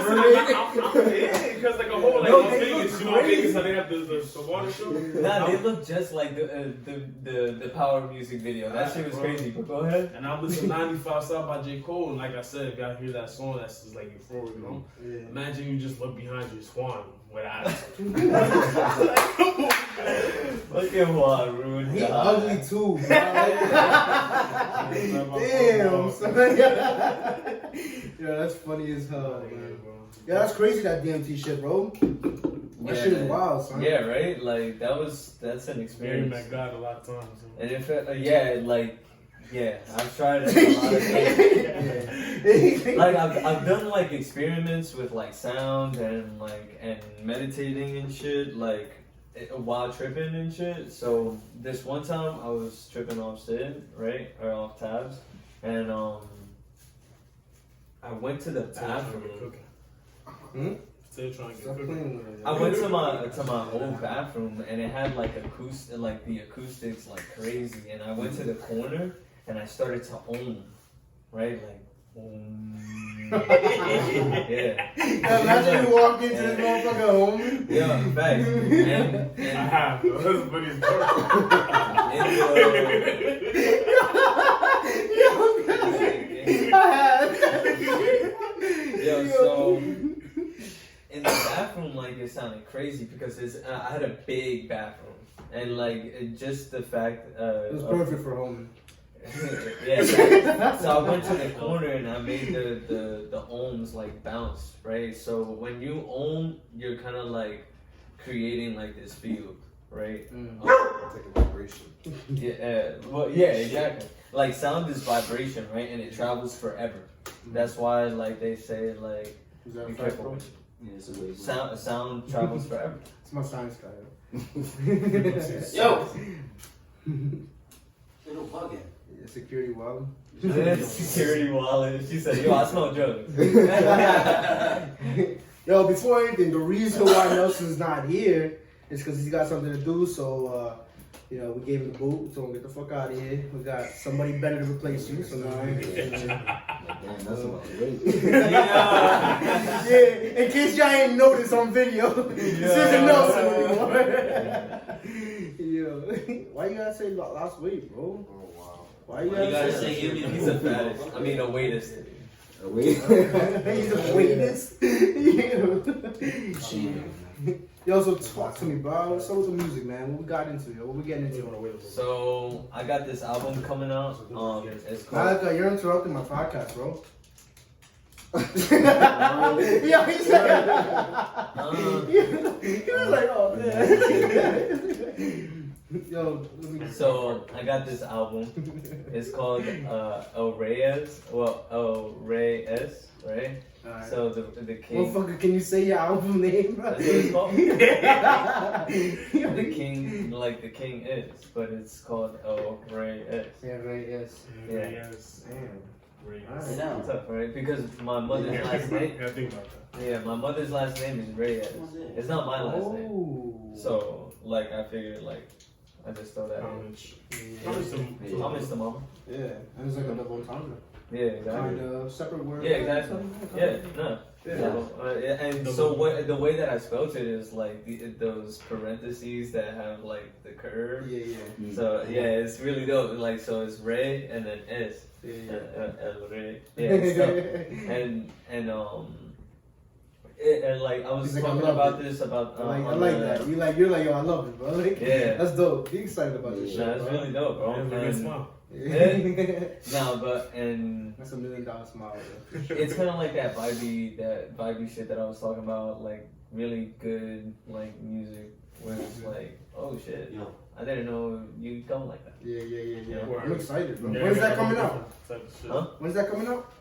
in, because like a whole like Las Vegas, you know Vegas how they have the water show?
Nah, they look just like the Power music video. That shit was crazy, but go ahead.
And I'm listening to 95 South by J. Cole, and like I said, if y'all hear that song, that's just like euphoric, you know? Imagine you just look behind you, it's Juan. without.
Look at what rude.
He ugly too, bro. Damn, son. Yeah, that's funny as hell, man. Yeah, that's crazy, that DMT shit, bro. That shit is wild, son.
Yeah, right? Like, that's an experience.
Met God a lot of times.
And if it, I've tried it a lot of things. Like, I've done, like, experiments with, like, sound and, like, and meditating and shit, like, while tripping and shit. So, this one time, I was tripping off Sid, right? Or off tabs. And, I went to the bathroom.
Still trying to get
I went to my old bathroom and it had like the acoustics like crazy, and I went to the corner and I started to ohm, right, like yeah.
Imagine you walk into this motherfucker home.
Yeah, facts. And
I have. That's funny as
Yo, so in the bathroom, like, it sounded crazy because I had a big bathroom, and like just the fact
it was perfect for home.
Yeah. So I went to the corner and I made the ohms like bounce, right? So when you ohm, you're kind of like creating like this field, right?
It's like a vibration.
Yeah. Well, yeah, exactly. Like, sound is vibration, right? And it travels forever. That's why, like, they say, like, be careful.
Yeah, it's a wave.
Sound travels forever.
It's my science guy.
Yo! Little plug-in.
Yeah, security wallet.
Security wallet. She said, yo, I smell drugs.
Yo, before anything, the reason why Nelson's not here is because he's got something to do. So, we gave him the boot. So, get the fuck out of here. We got somebody better to replace you. So now, yeah, in case y'all ain't noticed on video, this isn't Nelson anymore. Yo, why you gotta say last week, bro?
Oh, wow.
Why you gotta say
he's a fattest. I mean, a weightest.
He's the weightest. Yo, so talk to me, bro. What's up with the music, man? What we got into? What we getting into?
So I got this album coming out. It's called.
Malika, you're interrupting my podcast, bro. Yeah, he said. He was like, oh man. Yo,
so I got this album. It's called El Reyes. Well, El Reyes, right?
Right.
So the king.
Motherfucker, can you say your album name?
That's what it's called. The king, like the king is, but it's called El Reyes.
Yeah, right. Yes.
Yes.
Damn.
It's tough, right? Because my mother's last name.
Yeah, think about that.
Yeah, my mother's last name is Reyes. It's not my last name. So, like, I figured, like, I just throw that in. Homage to mama.
Yeah, and it's like a double entendre.
Yeah, exactly.
Kind of separate word.
Yeah, exactly. Yeah, no.
Yeah.
So the way that I spelled it is like those parentheses that have like the curve.
Yeah.
So yeah, it's really dope. Like, so it's Ray and then S. El Rey. Yeah, it's dope. And like I was talking about this about.
I like that. You're like, yo, I love it, bro. Like,
yeah,
that's dope. Be excited about this shit.
That's really dope, bro. No, but and
that's $1 million smile.
It's kind of like that vibey shit that I was talking about, like really good like music where it's like, oh shit, I didn't know you come like that.
Yeah. I'm excited, bro. When's that coming out?
Huh?
When's that coming out?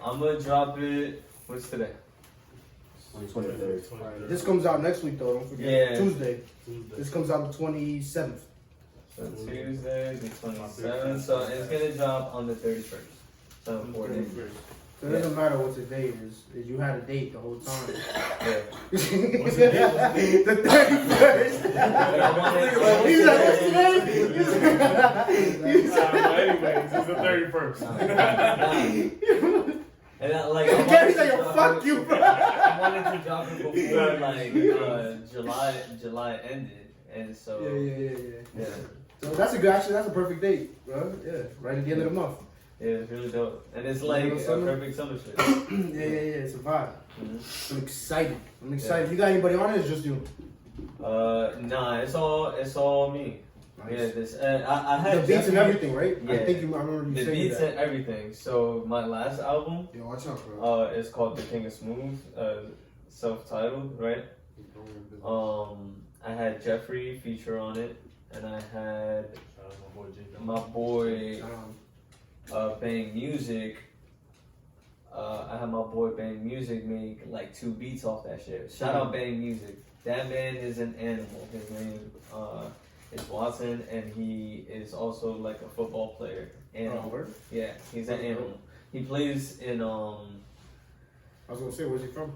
I'm gonna drop it. What's today?
23rd.
This comes out next week though. Don't forget.
Yeah.
Tuesday. This comes out the 27th.
So Tuesday, the 27th. So it's gonna drop on the 31st. So 4 days.
So it doesn't matter what the date is. You had a date the whole time.
Yeah.
The 31st. He's like,
anyways, it's the 31st.
And he's like,
yo, fuck you, bro.
I wanted to drop it before like July ended, and so
yeah. So that's a perfect date, bro. Yeah, right at the end of the month.
Yeah, it's really dope. And it's like a perfect summer shit.
Yeah, it's a vibe. Mm-hmm. I'm excited. Yeah. You got anybody on it or just you?
Nah, it's all me. Nice. Yeah, this I had
the beats and everything, right?
Yeah,
I remember you saying
the beats
that.
and everything. So my last album,
watch out, bro.
It's called The King of Smooth, self-titled, right? I had Jeffrey feature on it, and I had my boy Bang Music. I had my boy Bang Music make like 2 beats off that shit. Shout out Bang Music. That man is an animal. His name is Watson, and he is also like a football player. Animal. Yeah, he's an animal. He plays in
I was gonna say, where's he from?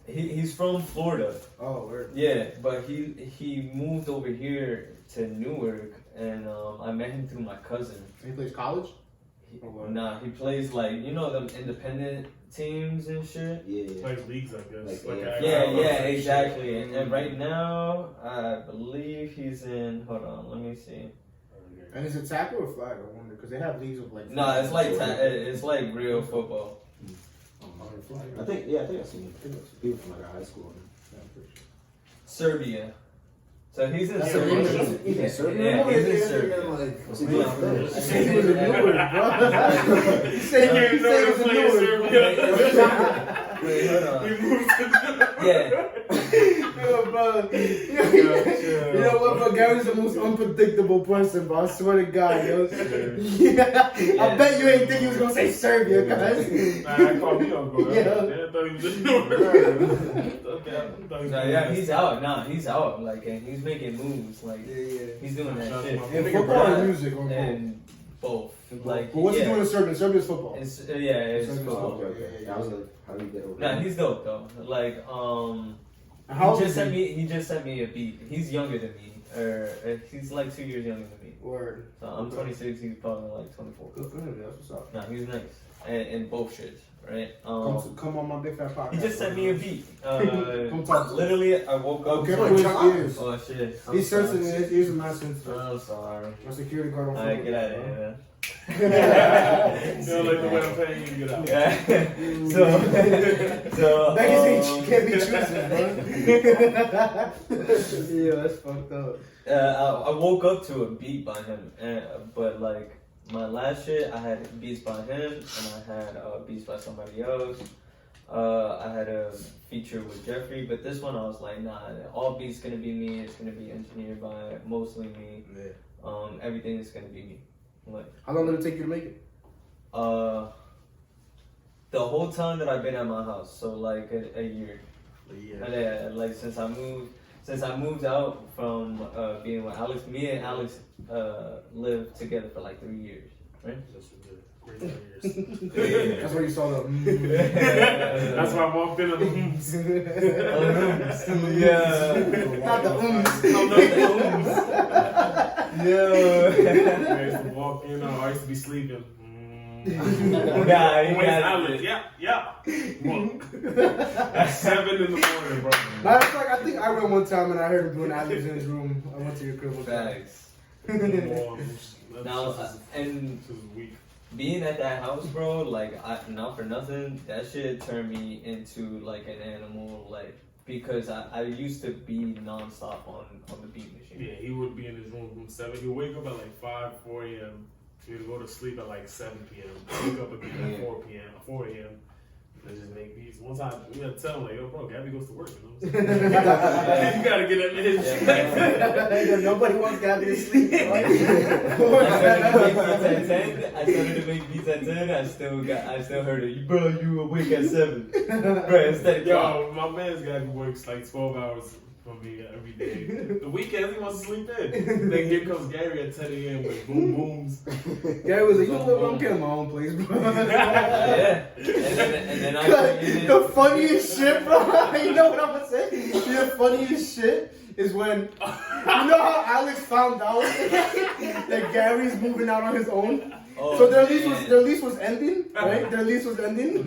He's from Florida.
Oh, where?
Yeah, but he moved over here to Newark, and I met him through my cousin.
He plays college?
Nah, he plays like, you know, them independent teams and shit.
Yeah. Plays leagues, I guess.
Exactly. And right now, I believe he's in. Hold on, let me see.
And is it tackle or flag? I wonder, because they have leagues of like.
No, it's like it's like real football.
I think I've seen people from like high school.
Serbia. So he's in Serbia.
He's in Serbia?
Yeah, he's in Serbia.
What's he doing out there?
He said he was a Newark, bro. He said he was a Newark.
Wait, hold on.
He moved to
Yeah.
Yo, bro. You know what, bro? Gary's the most unpredictable person, bro. I swear to God, yo. I bet you ain't think he was gonna say Serbia, guys.
Nah, I called me on, bro. I thought he was in Newark.
Yeah, he's out. Nah, he's out. Like, and he's making moves. Like, he's doing that shit.
And football and music, or
and both. Like,
but what's he doing in Serbia? Serbia's football.
It's football.
Okay. I was like, how do you get over
Nah, he's dope though. Like, he just sent me a beat. He's younger than me, or he's like 2 years younger than me.
Word.
So I'm 26. He's probably like 24.
Good for him. That's what's up.
Nah, he's nice, and both shits. Right.
Come on my Big Fat Podcast.
He just sent me a beat.
Come talk.
Literally, I woke up.
Okay, his ears.
Oh shit.
He's sensitive. His ears are not sensitive.
I'm sorry.
My security guard on.
Alright, get out of here, man.
You don't like the way I'm paying you, get out.
Yeah. So
Becky's can't be choosing, bro. Yeah, that's fucked up.
I woke up to a beat by him, but like my last shit, I had beats by him, and I had beats by somebody else. I had a feature with Jeffrey, but this one I was like, nah, all beats gonna be me. It's gonna be engineered by mostly me. Yeah. Everything is gonna be me. Like,
how long did it take you to make it?
The whole time that I've been at my house, so like a year. Yeah, like since I moved out from being with Alex. Me and Alex lived together for like 3 years, right?
Great 3 years.
That's where you saw the.
That's why I walked in on the ooms.
Yeah.
Not the ooms.
Yeah. I used to walk in. I used to be sleeping.
Nah, you got it.
Yeah. At 7 in the morning, bro.
That's like, I think I went one time and I heard him doing Alex in his room. I went to your crib.
Thanks. Now, and being at that house, bro, like, not for nothing, that shit turned me into like an animal, like, because I used to be nonstop on the beat machine.
Yeah, he would be in his room from 7. He would wake up at like 4 a.m. He would go to sleep at like 7 p.m. Wake up again at 4 a.m. And just make beats. One time, we had to tell him, like, yo, bro, Gabby goes to work, you know what I'm saying? You gotta get that man.
Nobody wants Gabby to sleep, right?
I started to make beats at 10. I still heard it. Bro, you awake at 7. Bro, instead
of my man's Gabby works like 12 hours from me every day. The weekends, he wants to sleep in. Then here comes Gary at 10 a.m. with boom booms.
Gary was like, you know what, I'm getting my own place, bro.
Yeah. And then I
the funniest shit, bro. You know what I'm gonna say? The funniest shit is when, you know how Alex found out that Gary's moving out on his own?
Oh,
so their lease was ending, right? Their lease was ending,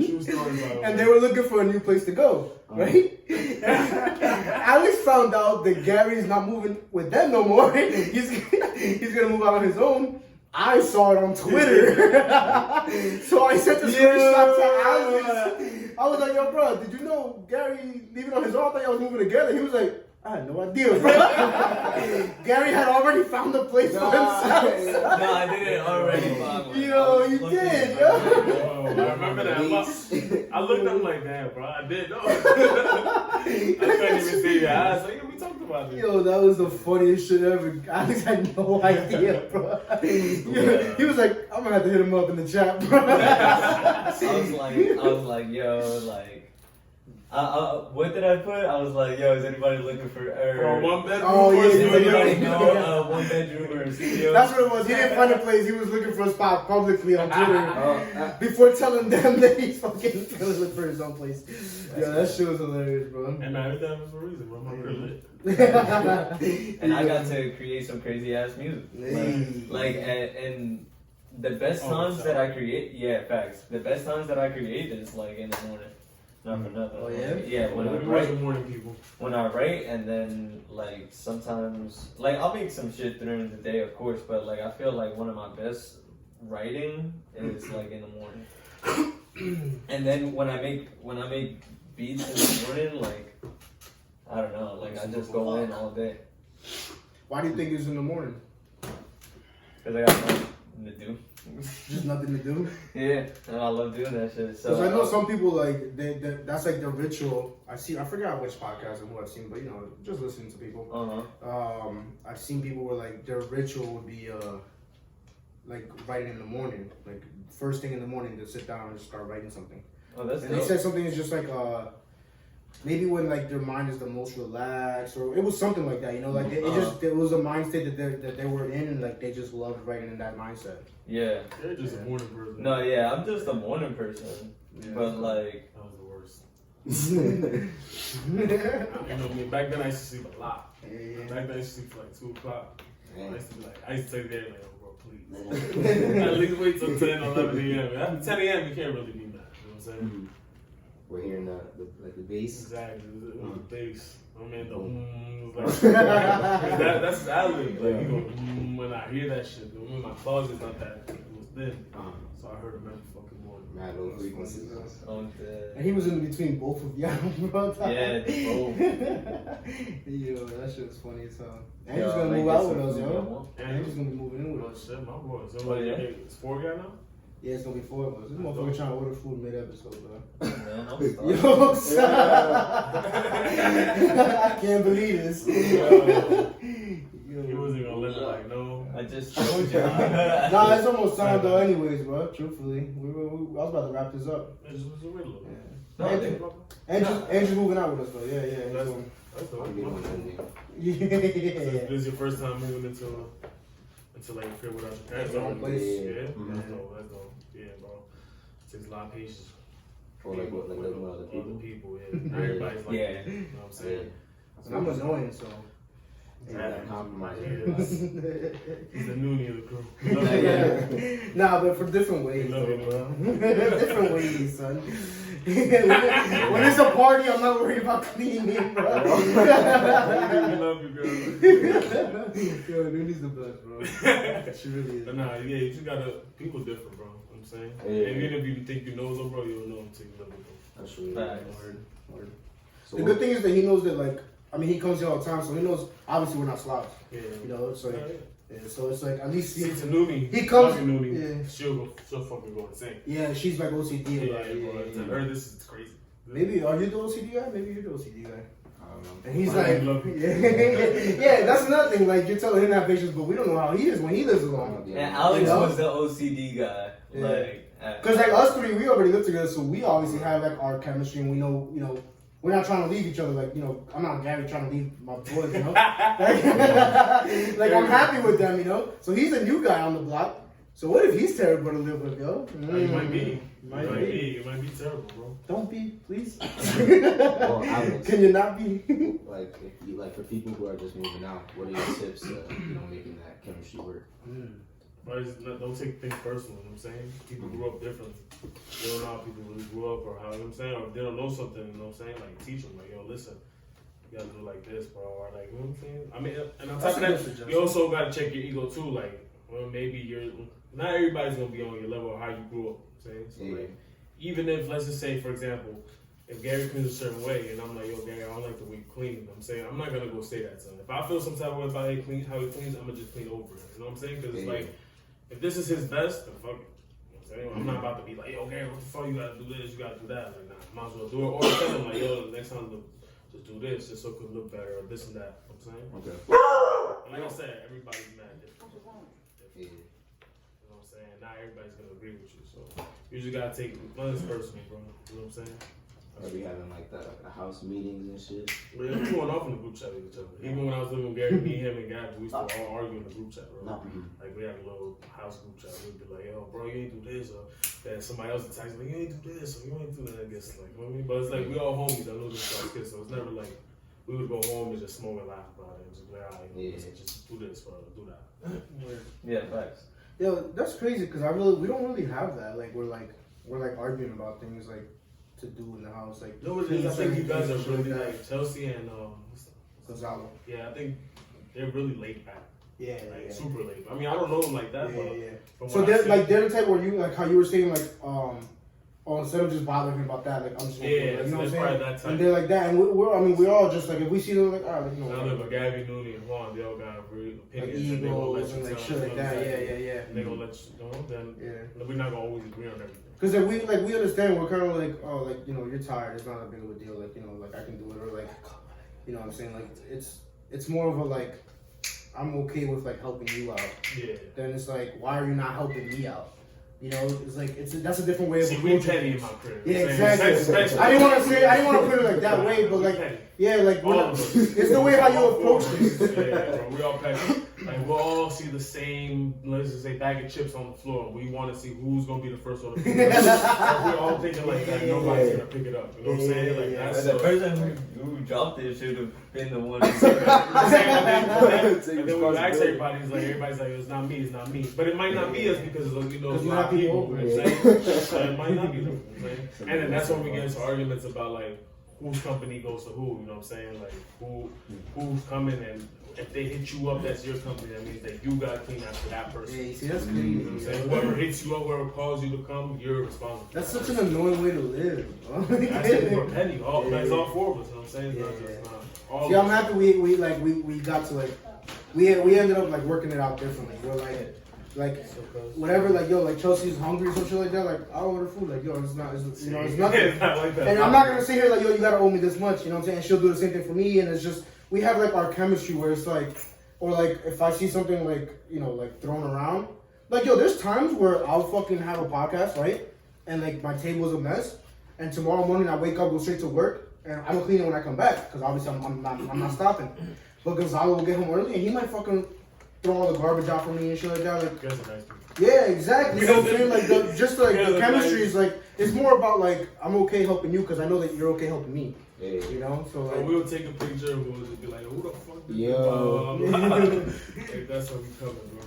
and they were looking for a new place to go, right? Alex found out that Gary's not moving with them no more. He's gonna move out on his own. I saw it on Twitter. So I sent the screenshot to Alex. I was like, yo, bro, did you know Gary leaving on his own? I thought y'all was moving together. He was like, I had no idea, bro. Gary had already found a place for himself.
No, I didn't already find one.
Yo, you did, yo.
I remember that. I looked up like that, bro. I did know. I couldn't even see your eyes. Like, we talked about this.
Yo, that was the funniest shit ever. Alex had no idea, bro. He was like, I'm gonna have to hit him up in the chat, bro.
I was like, yo, like. What did I put? I was like, yo, is anybody looking for
a one bedroom?
Oh, yeah,
does anybody know a 1 bedroom or a studio?
That's what it was. He didn't find a place. He was looking for a spot publicly on Twitter before telling them that he's fucking looking for his own place. Yeah, that shit was hilarious, bro.
And man, everything was for a reason, bro. My lit.
And I got to create some crazy ass music. And the best times that I create, facts. The best times that I create is like in the morning. Not for nothing.
Oh yeah?
Yeah, when I
We
write.
wasn't morning people.
When I write, and then like sometimes, like I'll make some shit during the day, of course, but like I feel like one of my best writing is like in the morning. And then when I make beats in the morning, like I don't know, like I just go in all day.
Why do you think it's in the morning?
Cause I got nothing to do.
Just nothing to do.
Yeah, and I love doing that shit. So
Because I know some people like that's like the ritual. I forgot which podcast and who I've seen, but you know, just listening to people. I've seen people where like their ritual would be like writing in the morning, like first thing in the morning to sit down and start writing something.
Oh, that's
and
dope.
they said something is just like maybe when like their mind is the most relaxed, or it was something like that, you know, like it was a mind state that they were in, and like they just loved writing in that mindset.
Yeah.
They're just a morning person.
No, yeah, I'm just a morning person, but like
that was the worst. You know, back then I used to sleep a lot. Back then I used to sleep for like 2 o'clock. I used to say that like, oh, bro, please. At least wait till 10, 11 a.m. After 10 a.m. you can't really be mad. You know what I'm saying?
Mm-hmm. We're hearing the bass.
Exactly, the bass. I mean that's his album. Like you go when I hear that shit. When my closet's not that it was thin, so I heard him every fucking morning.
Mad low frequencies.
And he was in between both of y'all, bro.
Yeah, both.
Yo, that shit was funny as hell. And he's gonna move out with us, yo. And he's gonna be moving in with us.
Shit, my boy. So it's 4 guys now.
Yeah, it's gonna be 4 of us. This motherfucker trying to order food mid-episode, bro.
Man, I'm sorry.
Yo, son. I can't believe this.
He wasn't gonna let it like no.
I just told you.
Nah, it's almost time though, anyways, bro. Truthfully, I was about to wrap this up.
It's just a riddle.
Andrew's moving out with us, though. Yeah.
That's the
Yeah.
This is your first time moving into like a crib without your parents.
Your own place.
Yeah.
Mm-hmm.
That's dope. Yeah, bro. It takes a lot of patience.
Or like what, like living with other people.
Yeah. Everybody's like,
Yeah.
you know what I'm saying?
And I'm annoying, so.
That compromise.
He's the noonie of the crew.
Nah, but for different ways,
Love
though,
you,
bro. Different ways, son. When it's a party, I'm not worried about cleaning, bro.
We love you, girl.
Yo, Nooney's the best, bro. She really is.
But nah, yeah, you just gotta, people different, bro. You know what I'm saying?
Yeah.
And even if you think you know them, bro, you'll know them till you live with them.
That's really
Word.
So
The good thing is that he knows that, like, I mean, he comes here all the time, so he knows, obviously, we're not slobs.
Yeah.
You know, so, so it's like, at least
See, to Noonie,
he comes.
Noonie,
Yeah.
she'll fucking go insane.
Yeah, she's like OCD about it.
Bro. To her, this is crazy.
Maybe, are you the OCD guy? Maybe you're the OCD guy.
I don't know.
And he's
I
like,
love you.
yeah, that's another thing. Like, you're telling him to have patience, but we don't know how he is when he lives alone.
And Alex
You know?
was the OCD guy.
Yeah.
Like,
Because, like, us three, we already live together, so we obviously have, like, our chemistry, and we know, you know, we're not trying to leave each other. Like, you know, I'm not Gary trying to leave my boys, you know? like, I'm happy with them, you know? So he's a new guy on the block. So what if he's terrible to live with, yo?
You might be. You
Might
might be terrible, bro.
Don't be, please.
Well, Alex,
Can you not be?
like, if you, like, for people who are just moving out, what are your tips to, making that chemistry work?
But don't take things personal, you know what I'm saying? People grew up differently. They don't know how people really grew up or how, you know what I'm saying? Or if they don't know something, you know what I'm saying? Like, teach them, like, yo, listen, you gotta do it like this, bro. Or like, you know what I'm saying? I mean, and on top of that, you also gotta check your ego too. Like, Well, maybe not everybody's gonna be on your level of how you grew up. Saying so, like, even if let's just say, for example, if Gary cleans a certain way, and I'm like, yo, Gary, I don't like the way you clean. I'm saying I'm not gonna go say that to him. If I feel some type of way about how he cleans, I'm gonna just clean over it. You know what I'm saying? Because it's like, if this is his best, then fuck it. I'm not about to be like, yo, Gary, what the fuck, you gotta do this, you gotta do that. Like, nah, might as well do it. Or tell him, like, yo, next time, just do this, just so it could look better, or this and that. You know what I'm saying? Okay. Like I said, everybody's mad different. You know what I'm saying? Not everybody's gonna agree with you, so you just gotta take none of this personal, bro. You know what I'm saying?
Are we having like the house meetings and shit?
But yeah, we going off in the group chat with each other. Even when I was living with Gary, me, him, and Gab, we used to all argue in the group chat, bro. Like we had a little house group chat. We'd be like, yo, bro, you ain't do this, or then somebody else would text like, you ain't do this, or you ain't do that. I guess like, you know what I mean? But it's like we all homies. I know this stuff, kids, so it's never like we would go home and just smoke and laugh about it. And just be like, all right, just do this, bro, do that.
Yeah, facts.
Yo, that's crazy because we don't really have that. Like we're arguing about things like to do in the house. Like
no, I think you guys are really like Chelsea and
Gonzalo.
Yeah, I think they're really laid back.
Yeah,
like super laid back. I mean, I don't know them like that, but
so they're the type where you like how you were saying like instead of just bothering about that, like I'm just like, you know what I'm saying? That type. And they're like that, and we're all just like if we see them like alright, like, you know.
But Gabby, Nooney, and Juan, they all got real opinions,
like egos and like shit like that. Yeah.
And they gonna let you know. Then we're not gonna always agree on everything.
Because if we understand, we're kind of like, oh, like, you know, you're tired. It's not a big of a deal. Like, you know, like I can do it, or like, you know what I'm saying? Like it's more of a like, I'm okay with like helping you out. Yeah. Then it's like, why are you not helping me out? You know, it's like that's a different way of
approaching petty in my crib.
Yeah, exactly. I didn't want to put it like that way, but like, yeah, like it's the way how you approach things.
Yeah, bro, we all petty. Like we'll all see the same, let's just say, bag of chips on the floor. We want to see who's gonna be the first one to pick it up. We're all thinking like that. Nobody's gonna pick it up. You know what I'm saying? Like that's
the person who dropped it should have been the one. And
then we ask everybody, everybody's like, it's not me, it's not me. But it might not be us because you know, it's a lot of people. You know what I'm saying? So it might not be them. You know what I'm saying? And then that's when we get into arguments about like whose company goes to who. You know what I'm saying? Like who's coming, and if they hit you up, that's your company. That means that you gotta clean after that person.
Yeah, see, that's crazy.
You know what I'm saying? Whoever hits you up, whoever calls you to come, you're responsible.
That's such an annoying way to live.
That's it. We're petty. It's all four of us. You know what I'm saying?
See, I'm happy we got to like we ended up like working it out differently. We're like whatever, like yo, like Chelsea's hungry or some shit like that. Like I'll order food. Like yo, it's nothing. It's not like that. And I'm not gonna sit here like yo, you gotta owe me this much. You know what I'm saying? And she'll do the same thing for me, and it's just. We have like our chemistry where it's like, or like if I see something like, you know, like thrown around, like yo, there's times where I'll fucking have a podcast, right? And like my table's a mess, and tomorrow morning I wake up, go straight to work, and I'm gonna clean it when I come back, because obviously I'm not stopping. But Gonzalo will get home early, and he might fucking throw all the garbage out for me and shit like that. Like, yeah, exactly. You know what I'm saying? Like the chemistry is like, it's more about like I'm okay helping you because I know that you're okay helping me. Yeah. You know, so like,
we'll take a picture and we'll just be like, who the fuck?
Yo.
Like, that's how we coming, bro.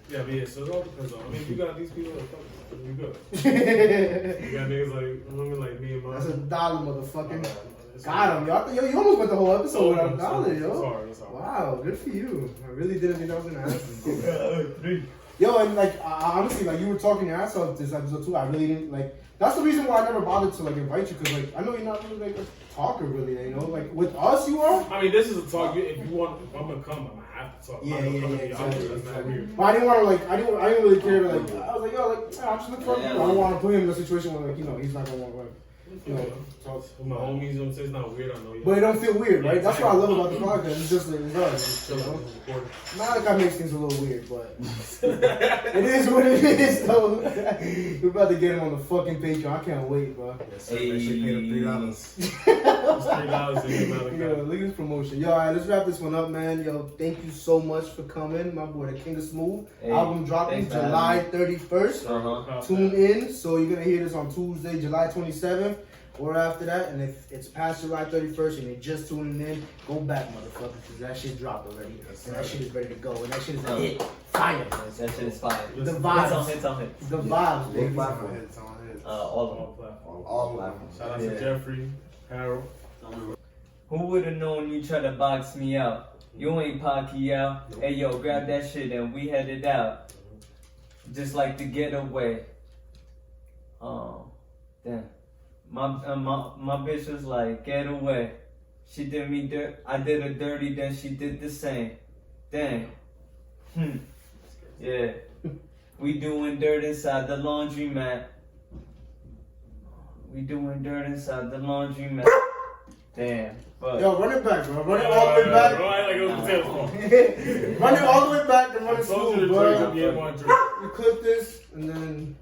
Yeah, but so it all depends on. I mean, you got these people that fuck, you good. You got niggas like me and mine.
That's $1, motherfucker. Got him, yo. You almost went the whole episode without $1, yo.
Sorry.
Wow, good for you. I really didn't think I was gonna ask you. Yo, and like honestly, like you were talking your ass off this episode too. I really didn't like. That's the reason why I never bothered to like invite you, because like I know you're not really like a talker, really. You know, like with us, you are.
I mean, this is a talk. If you want, if I'm gonna come, I'm gonna have to talk.
Yeah, exactly. That's not weird. But I didn't want to like. I didn't really care to like. I was like, yo, like I'm just looking for you. I don't want to put him in a situation where like you know he's not gonna want like. You know,
talk to my homies, you know what I'm saying? It's not weird, I know you.
But it don't feel weird, right? That's what I love about the podcast. It's just like, it's us. You know? Not like I make things a little weird, but it is what it is, though. We're about to get him on the fucking Patreon. I can't wait, bro.
Yes, sir. They should pay $3.
$3.
Yo, look at this promotion. Yo, all right, let's wrap this one up, man. Yo, thank you so much for coming. My boy, the King of Smooth. Album dropping July 31st. Tune in. So you're going to hear this on Tuesday, July 27th. Or after that, and if it's past July 31st and you're just tuning in, go back, motherfucker, because that shit dropped already. And that shit is ready to go. And that shit is a hit. Fire.
That shit is fire.
The vibes.
Hits on hits.
The vibes, baby.
All
platforms. Shout out to Jeffrey, Harold.
Who would've known you try to box me out? You ain't Pacquiao. Hey yo, grab that shit and we headed out. Just like the getaway. Oh, damn. My bitch was like, get away. She did me dirt. I did her dirty, then she did the same. Dang. Yeah. We doing dirt inside the laundromat. We doing dirt inside the laundromat. Damn. Fuck.
Yo, run it back, bro. Run it all the way back. Run it all the way back and run it smooth, bro. You clip this and then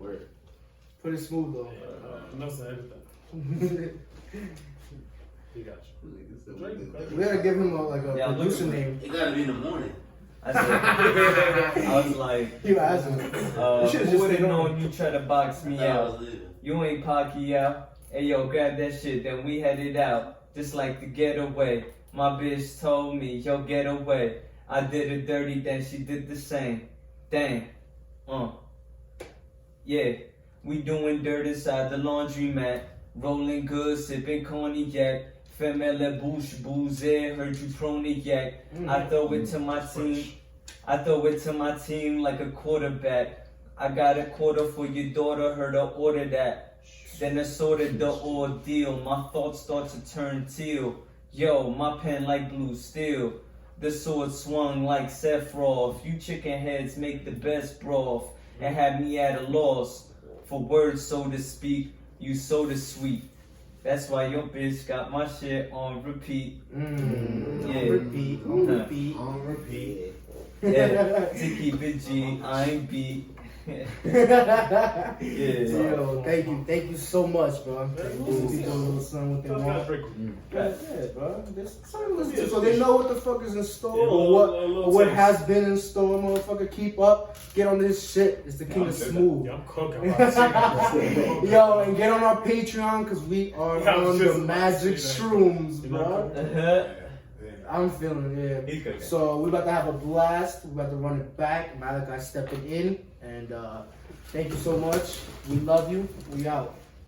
put it smooth, though.
No, sir, he got you.
We gotta give him a producer name.
It gotta be in the morning.
I was like,
You asked him.
who would've known you try to box me out? You ain't Pacquiao. Hey yo, grab that shit, then we headed out. Just like the getaway. My bitch told me, yo, get away. I did her dirty, then she did the same. Dang. Yeah. We doing dirt inside the laundromat. Rolling good, sipping cognac. Femelle bouche, bouze, heard you proniac. I throw it to my team. I throw it to my team like a quarterback. I got a quarter for your daughter, heard her order that. Then I sorted the ordeal. My thoughts start to turn teal. Yo, my pen like blue steel. The sword swung like Sephiroth. You chicken heads make the best broth. And had me at a loss for words, so to speak. You soda sweet. That's why your bitch got my shit on repeat.
On repeat.
Yeah, to keep it G, I ain't beat.
Yeah. Yo, thank you so much, bro. Listen to your little son what they want. Yeah, bro. So they know what the fuck is in store or what has been in store, motherfucker. Keep up. Get on this shit. It's the king of smooth.
I'm cooking.
Yo, and get on our Patreon because we are on the magic shrooms, bro. I'm feeling it. So we're about to have a blast. We're about to run it back. Malachi stepping in. And thank you so much. We love you. We out.